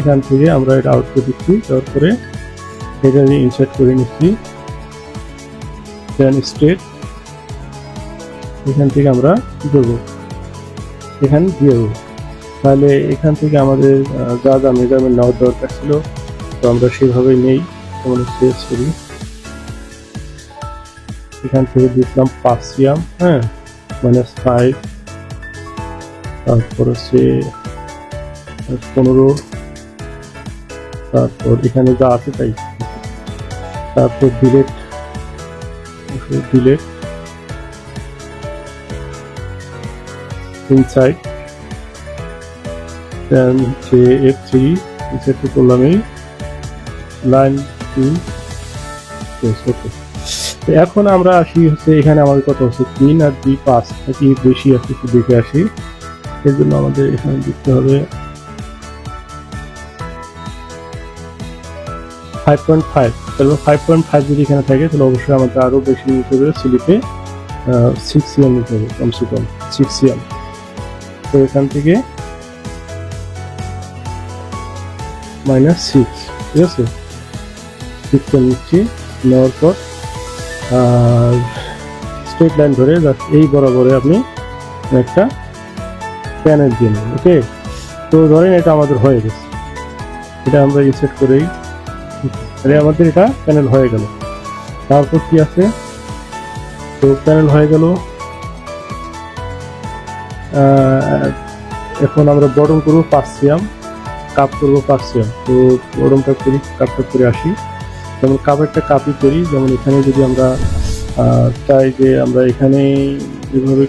এখান থেকে আমরা এটা আউটপুট দিচ্ছি, তারপরে এটা ইনসার্ট করে নিচ্ছি, দেন স্টেট। এখান থেকে আমরা কি করবো, এখানে দিয়ে দেবো। তাহলে এখান থেকে আমাদের যা মেজারমেন্ট নেওয়ার দরকার ছিল তো আমরা সেভাবেই নেই। যেমন সরি এখান থেকে দিয়েছিলাম 5 সিএম, হ্যাঁ -5, তারপর হচ্ছে 15, তারপর এখানে যা আছে তাই, তারপর ডিলেট ইনসাইড, দেন হচ্ছে F3 ইনসাইড করলাম এই লাইন 2। ওকে, এখন আমরা আসি হচ্ছে এখানে আমাদের কত হচ্ছে 3 আর 2 5 নাকি বেশি আছে একটু দেখে আসি। এর জন্য আমাদের এখানে দেখতে হবে 5.5। তাহলে 5.5 যদি এখানে থাকে তাহলে অবশ্যই আমাদের আরো বেশি নিতে হবে, স্লিপে 6 সিএম নিতে হবে, কমসে কম 6 সিএম। তো এখান থেকে -6, ঠিক আছে, 6 সিএম নিচ্ছি। নেওয়ার পর স্ট্রেট লাইন ধরে এই বরাবরে আপনি একটা প্যানেল দিয়ে নেবেন। ওকে, তো ধরেন এটা আমাদের হয়ে গেছে, এটা আমরা ইনসার্ট করেই আমাদের এটা প্যানেল হয়ে গেল। তারপর কি আছে, তো প্যানেল হয়ে গেল। এখন আমরা বটম করবো 5 সিএম, কাপ করবো 5 সিএম। তো বটমটা করি, কাপটা করে আসি। যেমন কাপেরটা কাপই করি, যেমন এখানে যদি আমরা চাই যে আমরা এখানে এভাবে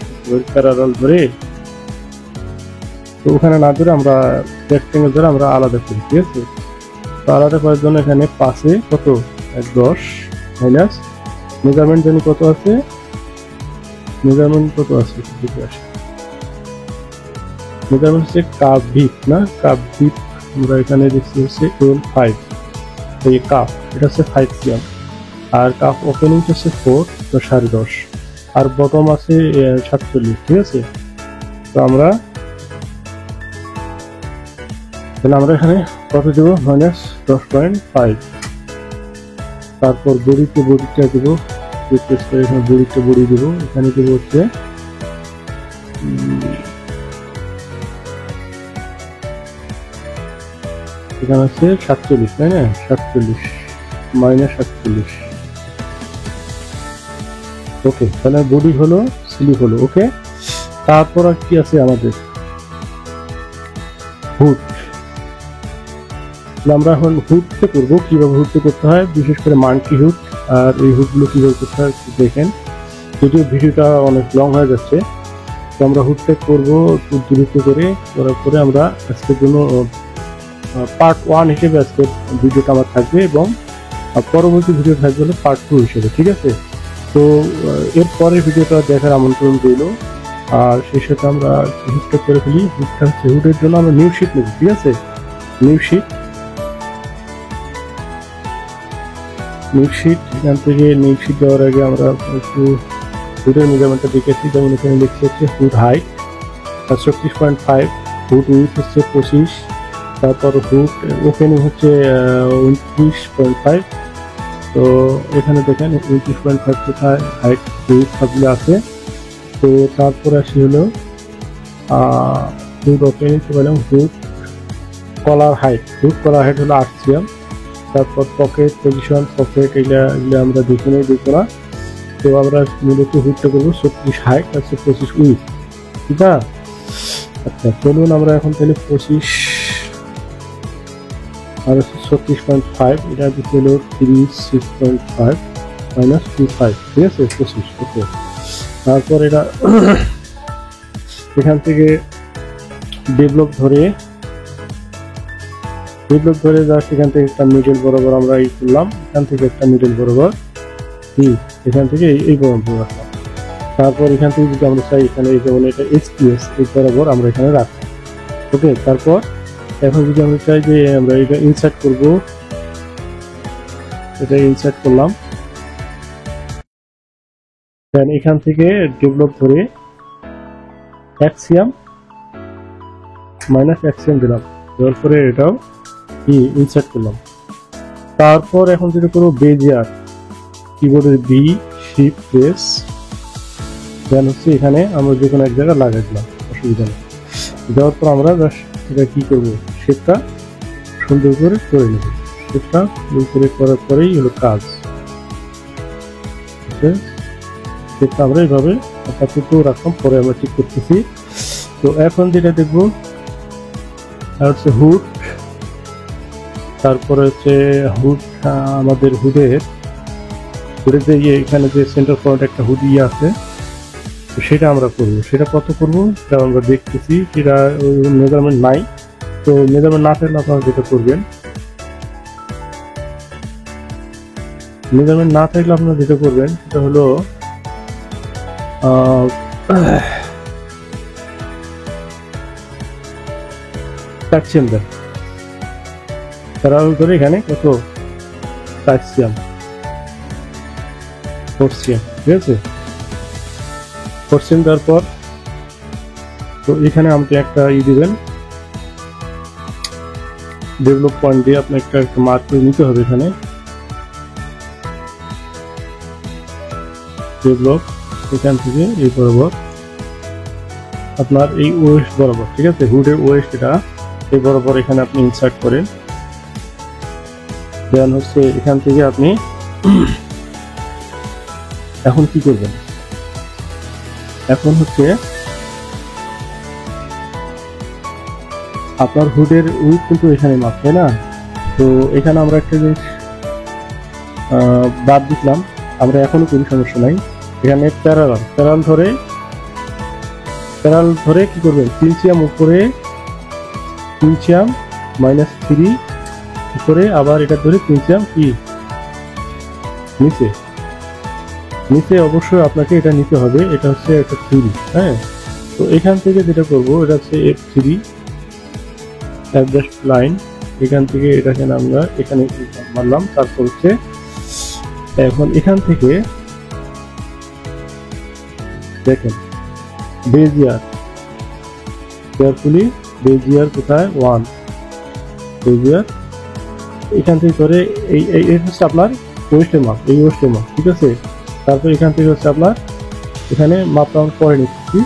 প্যারালাল ধরে, তো ওখানে না ধরে আমরা রেক্টেঙ্গেল ধরে আমরা আলাদা করি, ঠিক আছে। তো আলাদা করার জন্য এখানে 5-এ কত 10 মাইনাস মেজারমেন্ট জানি কত আছে, মেজারমেন্ট দেখে আসি। মেজারমেন্ট হচ্ছে কাপ ভিপ, না কাপ ভিপ আমরা এখানে দেখছি হচ্ছে L5, এই কাপ এটা হচ্ছে 5 সিএম, আর কাপ ওপেনিং হচ্ছে 4, তো 10.5, আর বটম আছে 47, ঠিক আছে। তো আমরা এখানে কত দেবো -10.5। তারপর বডিটা দেবো, রিপ্লেস করে এখানে বডি দেবো, এখানে দেবো হচ্ছে এখানে হচ্ছে 47, তাই না? 47 -47। ওকে, তাহলে বডি হলো, স্লিপ হলো। ওকে, তারপর আর কি আছে আমাদের? হুড। আমরা এখন হুডটা করবো। কিভাবে হুডটা করতে হয়, বিশেষ করে মাঙ্কি হুড। আর এই হুডগুলো কিভাবে করতে হয় দেখেন, যদিও ভিডিওটা অনেক লং হয়ে যাচ্ছে। তো আমরা হুডটা করবো একটু দ্রুত করে, করার পরে আমরা আজকের জন্য পার্ট 1 হিসেবে আজকের ভিডিওটা আমার থাকবে, এবং পরবর্তী ভিডিও থাকবে হলো পার্ট 2 হিসেবে। ঠিক আছে? তো এর পরের ভিডিওটা দেখার আমন্ত্রণ রইল। আর সেই সাথে আমরা হুডটা করে ফেলি। হুডটা হচ্ছে, হুডের জন্য আমরা নিউ শিট নেব। ঠিক আছে? নিউ শিট, এখান থেকে নিউ শিট দেওয়ার আগে আমরা একটু হুডের মেজারমেন্টটা দেখেছি। যেমন এখানে লিখছে হচ্ছে হুড হাইট 36.5, হুড উইথ হচ্ছে 25, তারপর হুড ওপেনিং হচ্ছে 29.5। তো এখানে দেখেন 29.5 কোথায়, হাইট উইথ সবগুলো আছে। তো তারপর আসি হলো হুড ওপেনিং, বললাম হুড কলার হাইট। হুড কলার হাইট হলো 8 cm। তারপর পকেট পজিশন, পকেট এগুলা আমরা দেখে দেখবো না। তো আমরা মূলত হুডটা করবো 36 হাইট আর 25 উইথ। ঠিক আছে? আচ্ছা, চলুন আমরা এখন তাহলে 25 আর 36.5, এটা দিতে হলো 36.5 -25। ঠিক আছে? 25। ওকে, তারপর এটা এখান থেকে ডেভেলপ ধরে জাস্ট এখান থেকে একটা মিডল বরাবর আমরা এই করলাম, এখান থেকে একটা মিডল বরাবর, এখান থেকে এই বরাবর রাখলাম। তারপর এখান থেকে যদি আমরা চাই, এখানে যেমন এটা HPS এই বরাবর আমরা এখানে রাখলাম। ওকে, তারপর এখন যদি আমরা চাই যে আমরা এটা ইনসার্ট করব, এটা ইনসার্ট করলাম। দেন এখান থেকে ডেভেলপ ধরে অ্যাক্সিয়াম -1 দিলাম, দেওয়ার পরে এটাও ইনসার্ট করলাম। তারপর এখন যেটা করবো বেজিয়ার, কিবোর্ডের বি, শিফট প্রেস, দেন হচ্ছে এখানে আমরা যে কোনো এক জায়গায় লাগাই দিলাম, অসুবিধা নেই। দেওয়ার পর আমরা এটা কি করবো, শেপটা সুন্দর করে নেব। শেপটা সুন্দর করে করার পরেই হলো কাজ। শেপটা আমরা এইভাবে আপাতত রাখলাম, পরে আমরা ঠিক করতেছি। তো এখন যেটা দেখবো আর হচ্ছে হুড। তারপরে হচ্ছে হুড, আমাদের হুডের যে এখানে যে সেন্টার পয়েন্ট একটা হুড আছে, সেটা আমরা করবো। সেটা কত করবো সেটা আমরা দেখতেছি। সেটা মেজারমেন্ট নাই, তো মেজারমেন্ট না থাকলে আপনারা যেটা করবেন, সেটা হলো চেম্বার তারা করে এখানে কত 5 cm 4 cm। ঠিক আছে? 4 cm দেওয়ার পর তো এখানে আপনি একটা দিবেন, ডেভেলপ পয়েন্ট দিয়ে আপনি একটা মার্ক করে নিতে হবে। এখানে ডেভেলপ, এখান থেকে এই বরাবর আপনার এই ওয়েস্ট বরাবর। ঠিক আছে? হুডের ওয়েস্ট এটা এই বরাবর এখানে আপনি ইনসার্ট করেন। দেন হচ্ছে এখান থেকে আপনি এখন কি করবেন, এখন হচ্ছে আপনার হুডের উইথ কিন্তু এখানে মাপ, তাই না? তো এখানে আমরা একটা জিনিস বাদ দিলাম, আমরা এখনো কোনো সমস্যা নাই। এখানে প্যারাল ধরে কি করবেন, 3 cm উপরে, 3 cm -3 উপরে, আবার এটা ধরে 3 cm কি নিচে অবশ্যই আপনাকে এটা নিতে হবে। এটা হচ্ছে একটা 3। হ্যাঁ, তো এখান থেকে যেটা করবো, এটা হচ্ছে F3 লাইন। এখান থেকে এটাকে আমরা এখানে মারলাম। তারপর হচ্ছে এখন এখান থেকে দেখেন বেজিয়ার, কেয়ারফুলি বেজিয়ার কোথায় 1, বেজিয়ার এখান থেকে করে এই হচ্ছে আপনার ওয়েস্টের মাপ, এই ওয়েস্টের মাপ, ঠিক আছে। তারপর এখান থেকে হচ্ছে আপনার এখানে মাপটা আমরা পরে নিচ্ছি।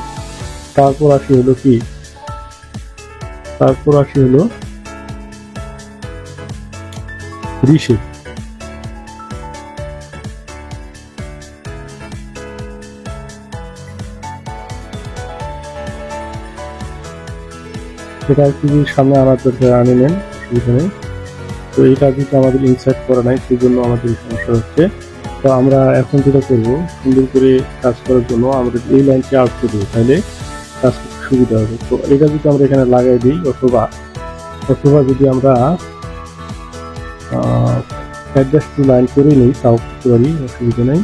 তারপর আসি হলো কি, তারপর আসি হলো রিশেপ। এটা একটু সামনে আনার দরকার, আনে নেন, অসুবিধা নেই। তো এটা কিন্তু আমাদের ইনসার্ট করা নাই, সেই জন্য আমাদের সমস্যা হচ্ছে। তো আমরা এখন যেটা করবো, সুন্দর করে কাজ করার জন্য আমরা এই লাইনকে আউট করে দেবো, তাহলে কাজ করতে সুবিধা হবে। তো এটা যদি আমরা এখানে লাগাই দিই, অথবা যদি আমরা অ্যাডজাস্ট টু লাইন করে নিই, তাও করতে পারি, অসুবিধা নেই।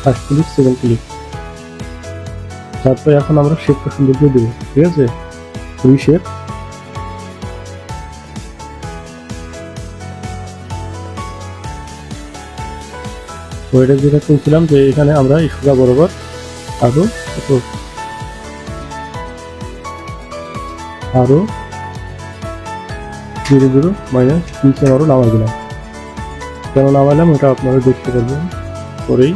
ফার্স্ট ক্লিক, সেকেন্ড ক্লিক, তারপরে এখন আমরা শেপটা সুন্দর করে দেবো, ঠিক আছে। রিশেপ, তো এটা যেটা বলছিলাম যে এখানে আমরা এই সোজা বরাবর আরো 0.0 মাইনাস নিচে আরো নামাই দিলাম। কেন নামাইলাম এটা আপনারা দেখতে পারবেন পরেই।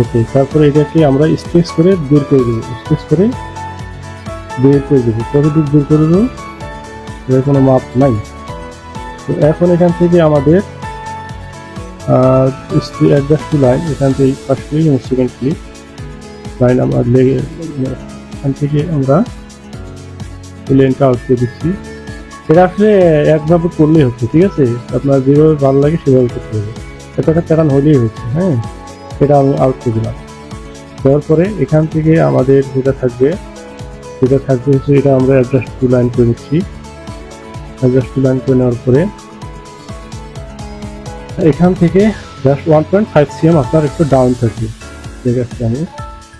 ওকে, তারপরে এটাকে আমরা স্ট্রেচ করে বের করে দেবো, স্ট্রেচ করে বের করে দেবো। কতটুকু বের করে দেবো, এর কোনো মাপ নাই। তো এখন এখান থেকে আমাদের অ্যাডজাস্ট টু লাইন, এখান থেকে ফার্স্ট ক্লিক এবং সেকেন্ড ক্লিক, লাইন আমার লেগে এখান থেকে আমরা লেনটা আউট করে দিচ্ছি। এটা আসলে একভাবে করলেই হচ্ছে, ঠিক আছে। আপনার যেভাবে ভালো লাগে সেভাবে করতে হবে, এটা একটা প্যাটার্ন হলেই হচ্ছে। হ্যাঁ, এটা আমি আউট করে দিলাম। দেওয়ার পরে এখান থেকে আমাদের যেটা থাকবে হচ্ছে এটা আমরা অ্যাডজাস্ট টু লাইন করে নিচ্ছি। অ্যাডজাস্ট টু লাইন করে নেওয়ার পরে এখান থেকে জাস্ট 1.5 cm আপনার একটু ডাউন থাকবে, ঠিক আছে। আমি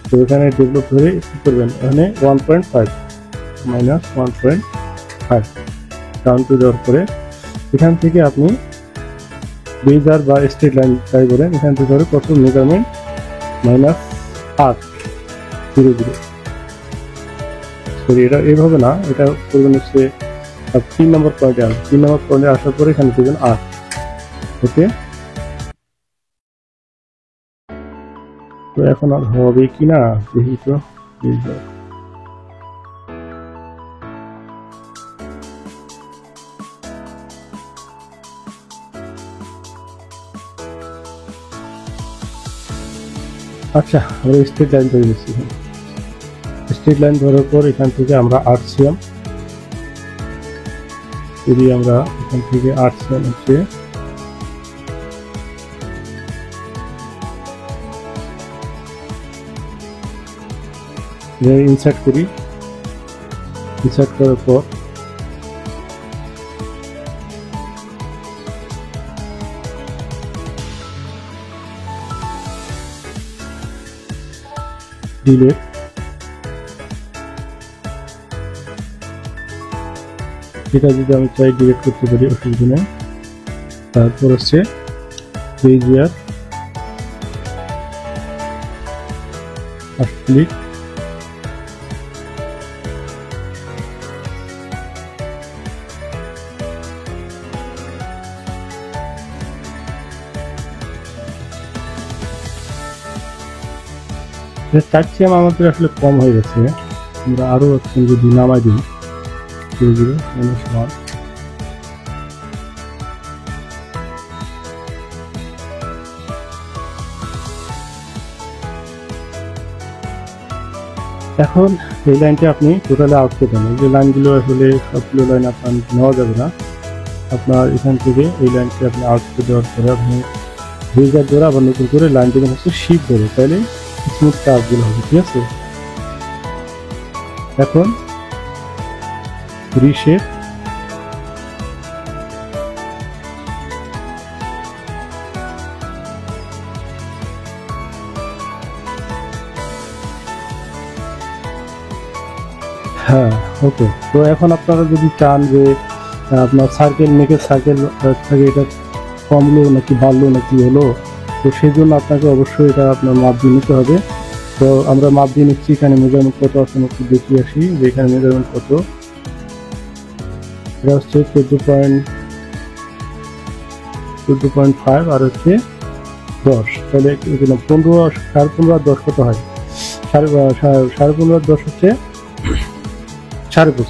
তো এখানে ডেভেলপ ধরে কি করবেন, এখানে 1.5 মাইনাস 1.5 ডাউন করে দেওয়ার পরে এখান থেকে আপনি বেজার বা স্ট্রেট লাইন ট্রাই করেন। এখান থেকে ধরে কত মেজারমেন্ট -8.00, সরি এটা এইভাবে না, এটা করবেন হচ্ছে 3 নম্বর পয়েন্টে আসবে। 3 নম্বর পয়েন্টে আসার পরে এখানে দেবেন 8। ওকে, তো এখন আর হবে কি না দেখি তো। আচ্ছা, আমরা স্ট্রেট লাইন ধরে নিচ্ছি। স্ট্রেট লাইন ধরার পর এখান থেকে আমরা 8 cm, যদি আমরা এখান থেকে 8 cm হচ্ছে ইনসার্ট করি। ইনসার্ট করার পর ডিলেট, এটা যদি আমি চাই ডিলেট করতে পারি, অসুবিধা নেই। তারপর হচ্ছে বেজিয়ার, ফার্স্ট ক্লিক, চাচ্ছি আমাদের আসলে কম হয়ে গেছে, আমরা আরো যদি নামাই দিই 0.1। এখন এই লাইনটা আপনি টোটালি আউট করে দেন। এই যে লাইনগুলো আসলে সবগুলো লাইন আপনার নেওয়া যাবে না, আপনার এখান থেকে এই লাইনকে আপনি আউট করে দেওয়ার পরে আপনি রেজার ধরে আবার নতুন করে লাইন দিলে হচ্ছে শিপ ধরে, তাহলে স্মুথ কাজগুলো হবে, ঠিক আছে। এখন রিশেপ, হ্যাঁ ওকে। তো এখন আপনারা যদি চান যে আপনার সার্কেল মেকের সার্কেল থাকে, এটা কমলো নাকি বাড়লো নাকি হলো, তো সেই জন্য আপনাকে অবশ্যই এটা আপনার মাপ দিয়ে নিতে হবে। তো আমরা মাপ দিয়ে নিচ্ছি, এখানে মেজারমেন্ট কত আছে একটু দেখিয়ে আসি যে এখানে মেজারমেন্ট কত। এটা হচ্ছে 14.5 আর হচ্ছে 10, তাহলে 15, 15.5 আর 10 কত হয়? 15.5 আর 10 হচ্ছে 25.5।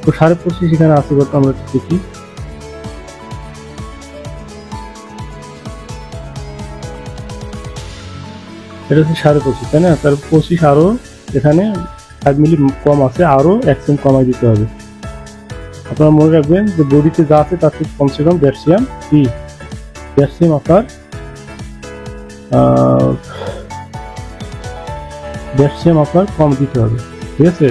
তো 25.5 এখানে আছে কত আমরা দেখি। এটা হচ্ছে 25.5, তাই না? তার 25 আরো এখানে 5 মিলি কম আছে, আরো 1 সেম কমাই দিতে হবে। আপনারা মনে রাখবেন যে বডিতে যা আছে তার থেকে কমসে কম 1.5 সিএম কি 1.5 সিএম আপনার 1.5 সিএম আপনার কম দিতে হবে, ঠিক আছে?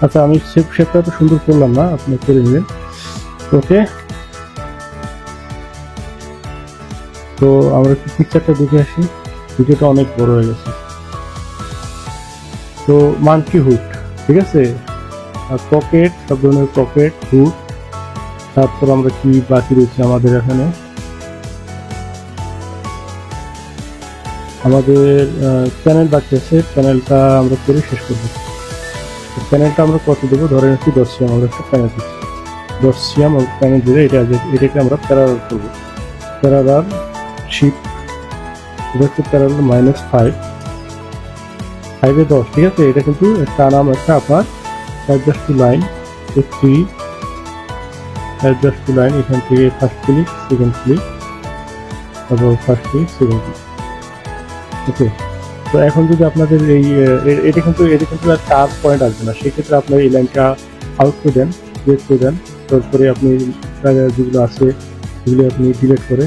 আচ্ছা, আমি শেপটা তো সুন্দর করলাম না, আপনি করে নেবেন। ওকে, তো আমরা একটু পিকচারটা দেখে আসি, ভিডিওটা অনেক বড় হয়ে গেছে। তো মানকি হুড, ঠিক আছে, আর পকেট, সব ধরনের পকেট, হুড। তারপর আমরা কি বাকি রয়েছে আমাদের এখানে, আমাদের প্যানেল বাকি আছে, প্যানেলটা আমরা করে শেষ করবো। প্যানেলটা আমরা কত দেবো, ধরে নিচ্ছি 10 সিএম আমরা একটা প্যানেল দিচ্ছি, 10 সিএম প্যানেল দিলে এটাকে আমরা প্যারালাল করবো। প্যারালাল শিপ, এটা হচ্ছে প্যারালাল -5, 5 এ 10, ঠিক আছে? এটা কিন্তু একটা নাম একটা আপনার adjust to line, 3 adjust to line, এখান থেকে ফার্স্ট ক্লিক, সেকেন্ড ক্লিক, তারপর first click, second click. Okay, তো এখন যদি আপনাদের এটা কিন্তু আর 4 পয়েন্ট আসবে না, সেক্ষেত্রে আপনার এই লাইনটা আউট করে দেন, ডিলেট করে দেন। তারপরে আপনি যেগুলো আছে সেগুলো আপনি ডিলেট করে,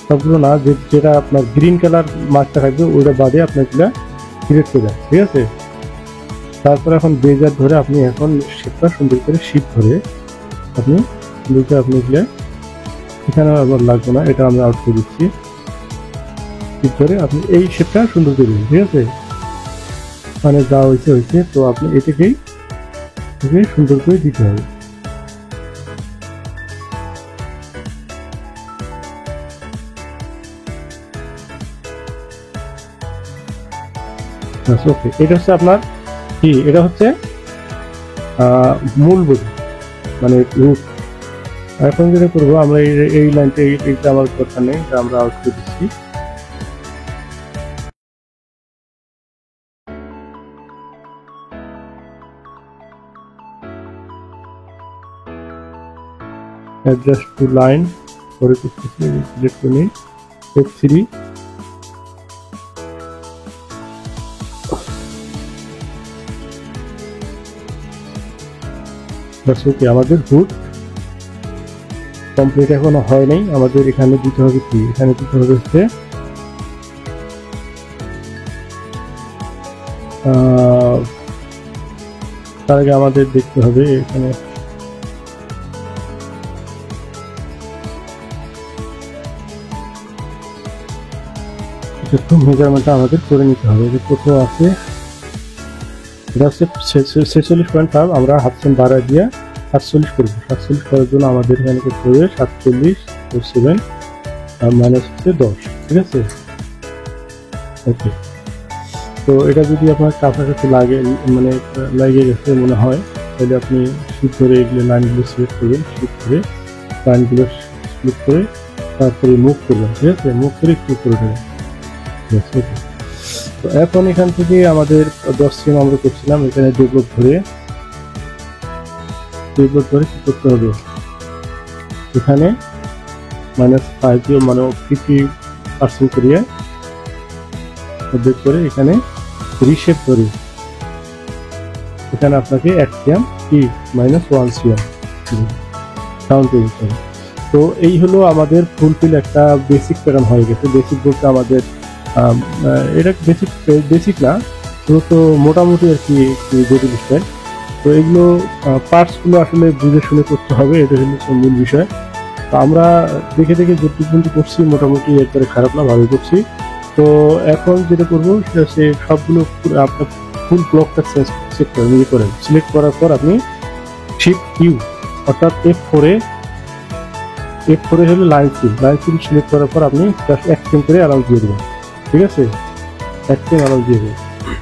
সবগুলো না, যেটা আপনার গ্রিন কালার মার্কটা থাকবে ওইটা বাদে আপনি এগুলো ডিলেট করে দেন, ঠিক আছে? তারপর এখন বেজার ধরে আপনি এখন শেপটা সুন্দর করে শিপ ধরে আপনি সুন্দর করে আপনি এগুলো, এখানে আবার লাগবে না, এটা আমি আউট করে দিচ্ছি। ধরে আপনি এই শেপটা সুন্দর করে দিন, ঠিক আছে? মানে যা হয়েছে, তো আপনি এটাকেই সুন্দর করে দিতে হবে। ওকে, এটা হচ্ছে আপনার কি, এটা হচ্ছে মূল বডি, মানে রুট। এখন যেটা করবো আমরা এই লাইনটা, এইটা আমার দরকার নেই, এটা আমরা আউট করে দিচ্ছি। অ্যাডজাস্ট টু লাইন করে করতেছি, সিলেক্ট করে নিই, F3, ওকে। আমাদের হুড কমপ্লিট এখনো হয় নাই, আমাদের এখানে দিতে হবে কি, এখানে দিতে হবে হচ্ছে তার আগে আমাদের দেখতে হবে এখানে একটু মেজারমেন্টটা আমাদের করে নিতে হবে, যে কোথাও আছে। এটা হচ্ছে 46.5, আমরা হাফ সেম বাড়া দিয়ে 47 করবো। 47 করার জন্য আমাদের এখানে করতে হবে 47 + 7 মাইনাস হচ্ছে 10, ঠিক আছে? ওকে, তো এটা যদি আপনার কাছাকাছি লাগে, মানে লাগিয়ে গেছে মনে হয়, তাহলে আপনি শিফট ধরে এগুলো লাইনগুলো সিলেক্ট করবেন, শিফট করে লাইনগুলো সিলেক্ট করে তারপরে মুভ করবেন, ঠিক আছে? মুভ করে একটু করে দেবেন। তো এখন এখান থেকে আমাদের 10 সিএম আমরা করছিলাম, এখানে ডেভেলপ ধরে কি করতে হবে, এখানে -5 দিয়ে মানে 50% করিয়ে করে এখানে রিশেপ ধরে এখানে আপনাকে 1 সিএম কি -1 সিএম কাউন্ট করে দিতে হবে। তো এই হলো আমাদের ফুলফিল একটা বেসিক প্যাটার্ন হয়ে গেছে। বেসিক বলতে আমাদের এটা বেসিক না, তো মোটামুটি আর কি জটিল বিষয়। তো এগুলো পার্টসগুলো আসলে বুঝে শুনে করতে হবে, এটা হচ্ছে মূল বিষয়। তো আমরা দেখে যতটুকু করছি মোটামুটি, এরপরে খারাপ না, ভালোই করছি। তো এখন যেটা করবো সেটা হচ্ছে সবগুলো আপনার ফুল ব্লকটা সিলেক্ট করেন সিলেক্ট করার পর আপনি শিফট কিউ অর্থাৎ F4 হলো লাইন ফিল সিলেক্ট করার পর আপনি জাস্ট এক্সটেন্ড করে অ্যালাউন্স দিয়ে দেবেন। ঠিক আছে, এক্সটেন্ড অ্যালাউন্স দিয়ে দেবেন।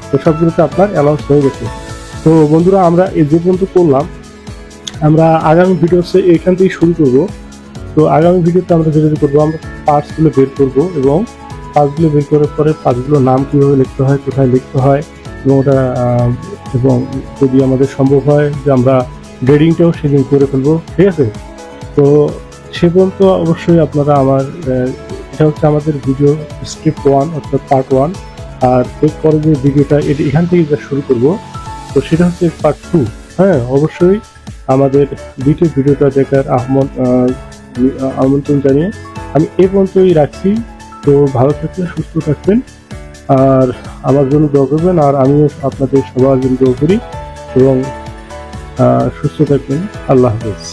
তো সবগুলোতে আপনার অ্যালাউন্স হয়ে গেছে। তো বন্ধুরা আমরা এই যে পর্যন্ত করলাম, আমরা আগামী ভিডিওতে এখান থেকে শুরু করব। তো আগামী ভিডিওতে আমরা যেটা করবো, আমরা পার্টসগুলো বের করব এবং পার্টসগুলো বের করার পরে পার্টসগুলোর নাম কীভাবে লিখতে হয়, কোথায় লিখতে হয় এবং ওটা এবং যদি আমাদের সম্ভব হয় যে আমরা গ্রেডিংটাও সেদিন করে ফেলবো। ঠিক আছে, তো সে পর্যন্ত অবশ্যই আপনারা এটা হচ্ছে আমাদের ভিডিও স্ক্রিপ্ট 1 অর্থাৎ পার্ট 1। আর এরপরে যে ভিডিওটা এখান থেকে যা শুরু করব, তো সেটা হচ্ছে পার্ট 2। হ্যাঁ, অবশ্যই আমাদের দ্বিতীয় ভিডিওটা দেখার আমন্ত্রণ জানিয়ে আমি এ পর্যন্তই রাখছি। তো ভালো থাকবেন, সুস্থ থাকবেন, আর আমার জন্য দোয়া করবেন, আর আমিও আপনাদের সবার জন্য দোয়া করি এবং সুস্থ থাকবেন। আল্লাহ হাফেজ।